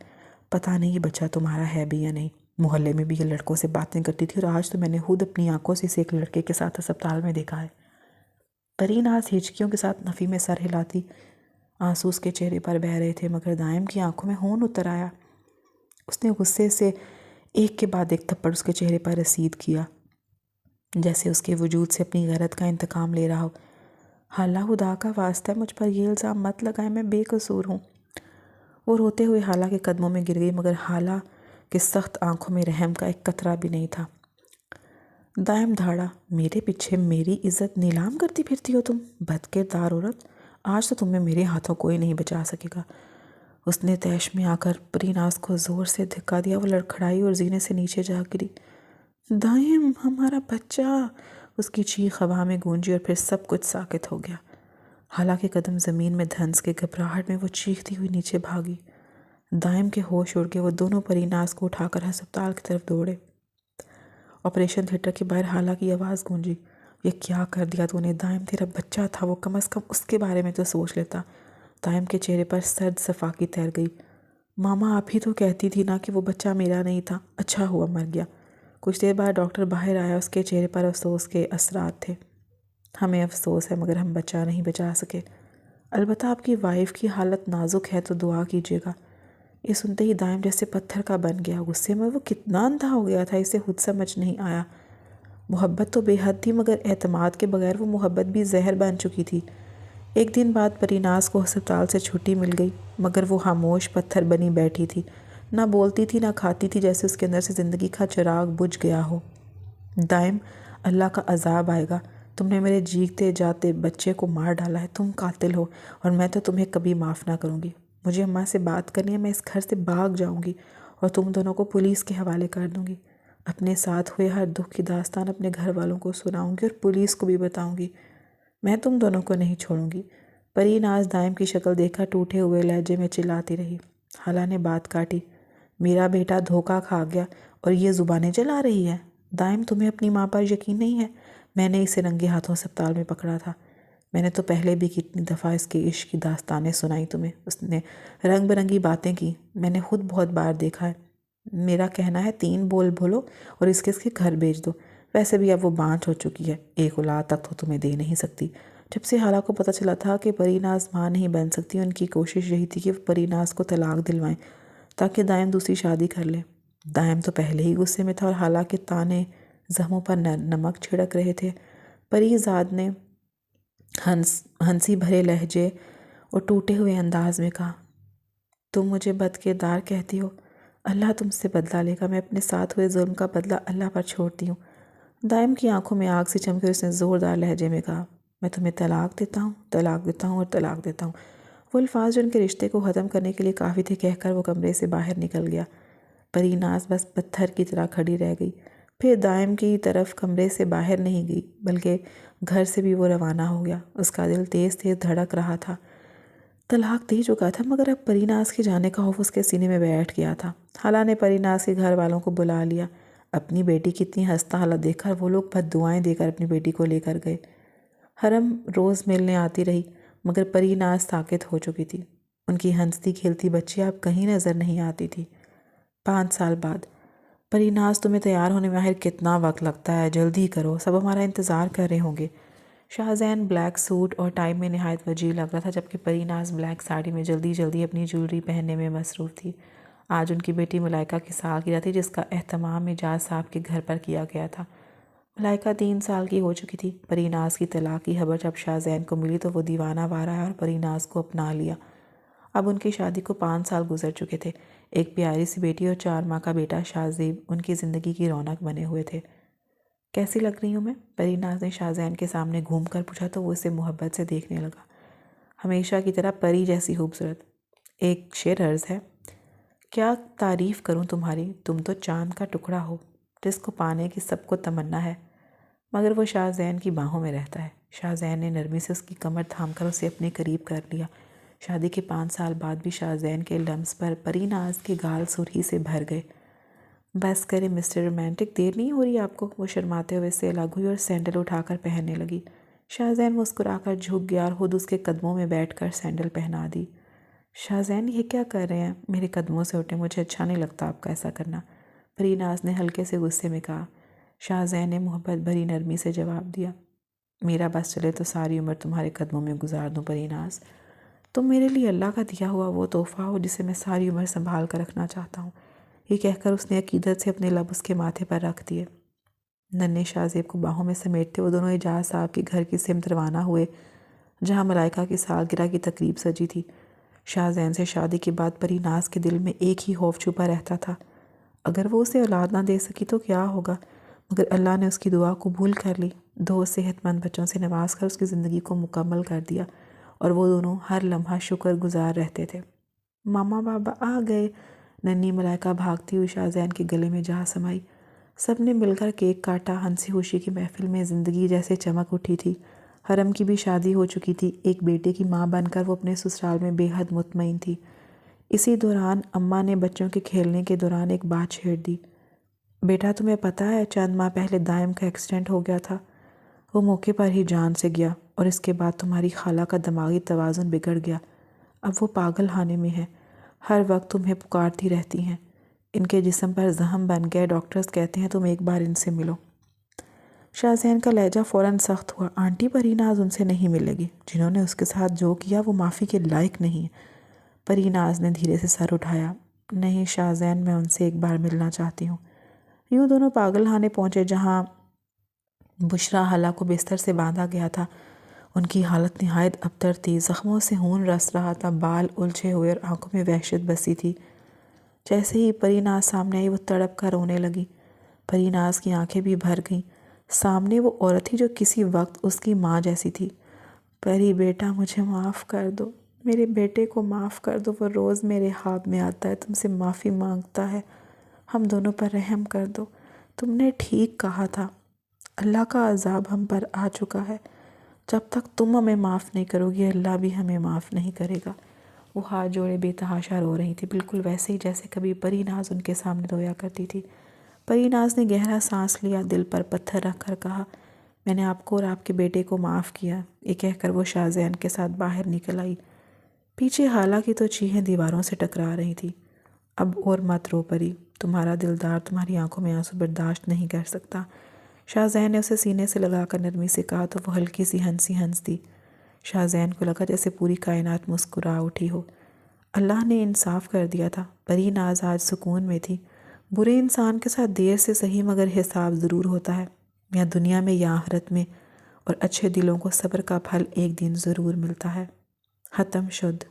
پتہ نہیں یہ بچہ تمہارا ہے بھی یا نہیں۔ محلے میں بھی یہ لڑکوں سے باتیں کرتی تھی اور آج تو میں نے خود اپنی آنکھوں سے اسے ایک لڑکے کے ساتھ ہسپتال میں دیکھا ہے۔ پری ناز ہچکیوں کے ساتھ نفی میں سر ہلاتی، آنسو اس کے چہرے پر بہہ رہے تھے، مگر دائم کی آنکھوں میں خون اتر آیا۔ اس نے غصے سے ایک کے بعد ایک تھپڑ اس کے چہرے پر رسید کیا، جیسے اس کے وجود سے اپنی غیرت کا انتقام لے رہا ہو۔ حالہ خدا کا واسطہ مجھ پر یہ الزام مت لگائے، میں بے قصور ہوں۔ وہ روتے ہوئے حالہ کے قدموں میں گر گئی، مگر حالہ کے سخت آنکھوں میں رحم کا ایک قطرہ بھی نہیں تھا۔ دائم دھاڑا، میرے پیچھے میری عزت نیلام کرتی پھرتی ہو تم، بد کردار عورت، آج تو تمہیں میرے ہاتھوں کوئی نہیں بچا سکے گا۔ اس نے تیش میں آ کر پری ناز کو زور سے دھکا دیا، وہ لڑکھڑائی اور زینے سے نیچے جا گری۔ دائم، ہمارا بچہ! اس کی چیخ ہوا میں گونجی اور پھر سب کچھ ساکت ہو گیا۔ حالانکہ قدم زمین میں دھنس کے گھبراہٹ میں وہ چیختی ہوئی نیچے بھاگی۔ دائم کے ہوش اڑ گئے، وہ دونوں پری ناز کو اٹھا کر ہسپتال کی طرف دوڑے۔ آپریشن تھیٹر کے باہر حالہ کی آواز گونجی، یہ کیا کر دیا تو نے دائم؟ تیرا بچہ تھا وہ، کم از کم اس کے بارے میں تو سوچ لیتا۔ دائم کے چہرے پر سرد صفاقی تیر گئی۔ ماما آپ ہی تو کہتی تھی نا کہ وہ بچہ میرا نہیں تھا، اچھا ہوا مر گیا۔ کچھ دیر بعد ڈاکٹر باہر آیا، اس کے چہرے پر افسوس کے اثرات تھے۔ ہمیں افسوس ہے مگر ہم بچہ نہیں بچا سکے، البتہ آپ کی وائف کی حالت نازک ہے تو دعا کیجیے گا۔ یہ سنتے ہی دائم جیسے پتھر کا بن گیا، غصے میں وہ کتنا اندھا ہو گیا تھا اسے خود سمجھ نہیں آیا۔ محبت تو بے حد تھی، مگر اعتماد کے بغیر وہ محبت بھی زہر بن چکی تھی۔ ایک دن بعد پری ناز کو ہسپتال سے چھٹی مل گئی، مگر وہ خاموش پتھر بنی بیٹھی تھی، نہ بولتی تھی نہ کھاتی تھی، جیسے اس کے اندر سے زندگی کا چراغ بجھ گیا ہو۔ دائم، اللہ کا عذاب آئے گا، تم نے میرے جیتے جاتے بچے کو مار ڈالا ہے، تم قاتل ہو، اور میں تو تمہیں کبھی معاف نہ کروں گی۔ مجھے اماں سے بات کرنی ہے، میں اس گھر سے بھاگ جاؤں گی اور تم دونوں کو پولیس کے حوالے کر دوں گی۔ اپنے ساتھ ہوئے ہر دکھ کی داستان اپنے گھر والوں کو سناؤں گی اور پولیس کو بھی بتاؤں گی۔ میں تم دونوں کو نہیں چھوڑوں گی۔ پری ناز دائم کی شکل دیکھ کر ٹوٹے ہوئے لہجے میں چلاتی رہی۔ حالہ نے بات کاٹی، میرا بیٹا دھوکہ کھا گیا اور یہ زبانیں چلا رہی ہے۔ دائم، تمہیں اپنی ماں پر یقین نہیں ہے؟ میں نے اسے رنگے ہاتھوں ہسپتال میں پکڑا تھا۔ میں نے تو پہلے بھی کتنی دفعہ اس کے عشق کی داستانیں سنائی تمہیں، اس نے رنگ برنگی باتیں کی، میں نے خود بہت بار دیکھا ہے۔ میرا کہنا ہے 3 بول بولو اور اس کے گھر بھیج دو، ویسے بھی اب وہ بانٹ ہو چکی ہے، ایک اولاد تک تو تمہیں دے نہیں سکتی۔ جب سے حالہ کو پتہ چلا تھا کہ پری ناز ماں نہیں بن سکتی، ان کی کوشش یہی تھی کہ وہ پری ناز کو طلاق دلوائیں تاکہ دائم دوسری شادی کر لے۔ دائم تو پہلے ہی غصے میں تھا اور حالہ کے تانے زخموں پر نمک چھڑک رہے تھے۔ پری زاد نے ہنسی بھرے لہجے اور ٹوٹے ہوئے انداز میں کہا، تم مجھے بد کردار کہتی ہو، اللہ تم سے بدلہ لے گا، میں اپنے ساتھ ہوئے ظلم کا بدلہ اللہ پر چھوڑتی ہوں۔ دائم کی آنکھوں میں آگ سے چمکے اور اس نے زوردار لہجے میں کہا، میں تمہیں طلاق دیتا ہوں، طلاق دیتا ہوں اور طلاق دیتا ہوں۔ وہ الفاظ جو ان کے رشتے کو ختم کرنے کے لیے کافی تھے کہہ کر وہ کمرے سے باہر نکل گیا۔ پری ناز بس پتھر کی طرح کھڑی رہ گئی، پھر دائم کی طرف کمرے سے باہر نہیں گئی بلکہ گھر سے بھی وہ روانہ ہو گیا۔ اس کا دل تیز تیز دھڑک رہا تھا، طلاق دے چکا تھا، مگر اب پری ناز کے جانے کا خوف اس کے سینے میں بیٹھ گیا تھا۔ حالہ نے پری ناز کے گھر والوں کو بلا لیا۔ اپنی بیٹی کی اتنی خستہ حالت دیکھ کر وہ لوگ بد دعائیں دے کر اپنی بیٹی کو لے کر گئے۔ حرم روز ملنے آتی رہی، مگر پری ناز ساکت ہو چکی تھی۔ ان کی ہنستی کھیلتی بچی اب کہیں نظر نہیں آتی تھی۔ 5 سال بعد، پری ناز تمہیں تیار ہونے میں آخر کتنا وقت لگتا ہے، جلدی کرو، سب ہمارا انتظار کر رہے ہوں گے۔ شاہزین بلیک سوٹ اور ٹائی میں نہایت وجیح لگ رہا تھا، جبکہ پری ناز بلیک ساڑی میں جلدی جلدی اپنی جیولری پہننے میں مصروف تھی۔ آج ان کی بیٹی ملائکہ کی سالگرہ تھی، جس کا اہتمام اعجاز صاحب کے گھر پر کیا گیا تھا۔ ملائکہ 3 سال کی ہو چکی تھی۔ پری ناز کی طلاق کی خبر جب شاہزین کو ملی تو وہ دیوانہ وار آیا اور پری ناز کو اپنا لیا۔ اب ان کی شادی کو 5 سال گزر چکے تھے۔ ایک پیاری سی بیٹی اور 4 ماہ کا بیٹا شاہزیب ان کی زندگی کی رونق بنے ہوئے تھے۔ کیسی لگ رہی ہوں میں؟ پری ناز نے شاہزین کے سامنے گھوم کر پوچھا تو وہ اسے محبت سے دیکھنے لگا۔ ہمیشہ کی طرح پری جیسی خوبصورت۔ ایک شعر عرض ہے، کیا تعریف کروں تمہاری، تم تو چاند کا ٹکڑا ہو، جس کو پانے کی سب کو تمنا ہے، مگر وہ شاہزین کی باہوں میں رہتا ہے۔ شاہزین نے نرمی سے اس کی کمر تھام کر اسے اپنے قریب کر لیا۔ شادی کے 5 سال بعد بھی شاہزین کے لمس پر پری ناز کے گال سرخی سے بھر گئے۔ بس کرے مسٹر رومانٹک، دیر نہیں ہو رہی آپ کو؟ وہ شرماتے ہوئے سے الگ ہوئی اور سینڈل اٹھا کر پہننے لگی۔ شاہزین مسکرا کر جھک گیا اور خود اس کے قدموں میں بیٹھ کر سینڈل پہنا دی۔ شاہزین یہ کیا کر رہے ہیں؟ میرے قدموں سے اٹھے، مجھے اچھا نہیں لگتا آپ کا ایسا کرنا، پری ناز نے ہلکے سے غصے میں کہا۔ شاہزین نے محبت بھری نرمی سے جواب دیا، میرا بس چلے تو ساری عمر تمہارے قدموں میں گزار دوں پری ناز۔ تم میرے لیے اللہ کا دیا ہوا وہ تحفہ ہو جسے میں ساری عمر سنبھال کر رکھنا چاہتا ہوں۔ یہ کہہ کر اس نے عقیدت سے اپنے لب اس کے ماتھے پر رکھ دیے۔ ننھے شاہ زیب کو باہوں میں سمیٹتے وہ دونوں اعجاز صاحب کے گھر کی سمت روانہ ہوئے، جہاں ملائکہ کی سالگرہ کی تقریب سجی تھی۔ شاہزین سے شادی کے بعد پری ناز کے دل میں ایک ہی خوف چھپا رہتا تھا، اگر وہ اسے اولاد نہ دے سکی تو کیا ہوگا؟ مگر اللہ نے اس کی دعا قبول کر لی، 2 صحت مند بچوں سے نواز کر اس کی زندگی کو مکمل کر دیا، اور وہ دونوں ہر لمحہ شکر گزار رہتے تھے۔ ماما بابا آ گئے، ننھی ملائکہ بھاگتی ہوئی شاہزین کے گلے میں جا سمائی۔ سب نے مل کر کیک کاٹا، ہنسی خوشی کی محفل میں زندگی جیسے چمک اٹھی تھی۔ حرم کی بھی شادی ہو چکی تھی، ایک بیٹے کی ماں بن کر وہ اپنے سسرال میں بے حد مطمئن تھی۔ اسی دوران اماں نے بچوں کے کھیلنے کے دوران ایک بات چھیڑ دی، بیٹا تمہیں پتہ ہے چند ماہ پہلے دائم کا ایکسیڈنٹ ہو گیا تھا، وہ موقع پر ہی جان سے گیا، اور اس کے بعد تمہاری خالہ کا دماغی توازن بگڑ گیا، اب وہ پاگل خانے میں ہے، ہر وقت تمہیں پکارتی رہتی ہیں، ان کے جسم پر زخم بن گئے، ڈاکٹرز کہتے ہیں تم ایک بار ان سے ملو۔ شاہزین کا لہجہ فوراً سخت ہوا، آنٹی پری ناز ان سے نہیں ملے گی، جنہوں نے اس کے ساتھ جو کیا وہ معافی کے لائق نہیں ہے۔ پری ناز نے دھیرے سے سر اٹھایا، نہیں شاہزین، میں ان سے ایک بار ملنا چاہتی ہوں۔ یوں دونوں پاگل خانے پہنچے، جہاں بشریٰ حالہ کو بستر سے باندھا گیا تھا۔ ان کی حالت نہایت ابتر تھی، زخموں سے خون رس رہا تھا، بال الجھے ہوئے اور آنکھوں میں وحشت بسی تھی۔ جیسے ہی پری ناز سامنے آئی وہ تڑپ کر رونے لگی۔ پری ناز کی آنکھیں بھی بھر گئیں، سامنے وہ عورت تھی جو کسی وقت اس کی ماں جیسی تھی۔ پری بیٹا مجھے معاف کر دو، میرے بیٹے کو معاف کر دو، وہ روز میرے خواب میں آتا ہے، تم سے معافی مانگتا ہے، ہم دونوں پر رحم کر دو، تم نے ٹھیک کہا تھا، اللہ کا عذاب ہم پر آ چکا ہے، جب تک تم ہمیں معاف نہیں کرو گی اللہ بھی ہمیں معاف نہیں کرے گا۔ وہ ہاتھ جوڑے بے تحاشا رو رہی تھی، بالکل ویسے ہی جیسے کبھی پری ناز ان کے سامنے رویا کرتی تھی۔ پری ناز نے گہرا سانس لیا، دل پر پتھر رکھ کر کہا، میں نے آپ کو اور آپ کے بیٹے کو معاف کیا۔ یہ کہہ کر وہ شاہزین کے ساتھ باہر نکل آئی۔ پیچھے حالہ کی تو چیخیں دیواروں سے ٹکرا رہی تھی، اب اور مت رو پری، تمہارا دلدار تمہاری آنکھوں میں آنسو برداشت نہیں کر سکتا۔ شاہزین نے اسے سینے سے لگا کر نرمی سے کہا تو وہ ہلکی سی ہنسی ہنس دی۔ شاہزین کو لگا جیسے پوری کائنات مسکرا اٹھی ہو۔ اللہ نے انصاف کر دیا تھا، پری ناز آج سکون میں تھی۔ برے انسان کے ساتھ دیر سے صحیح مگر حساب ضرور ہوتا ہے، یا دنیا میں یا آخرت میں، اور اچھے دلوں کو صبر کا پھل ایک دن ضرور ملتا ہے۔ ختم شد۔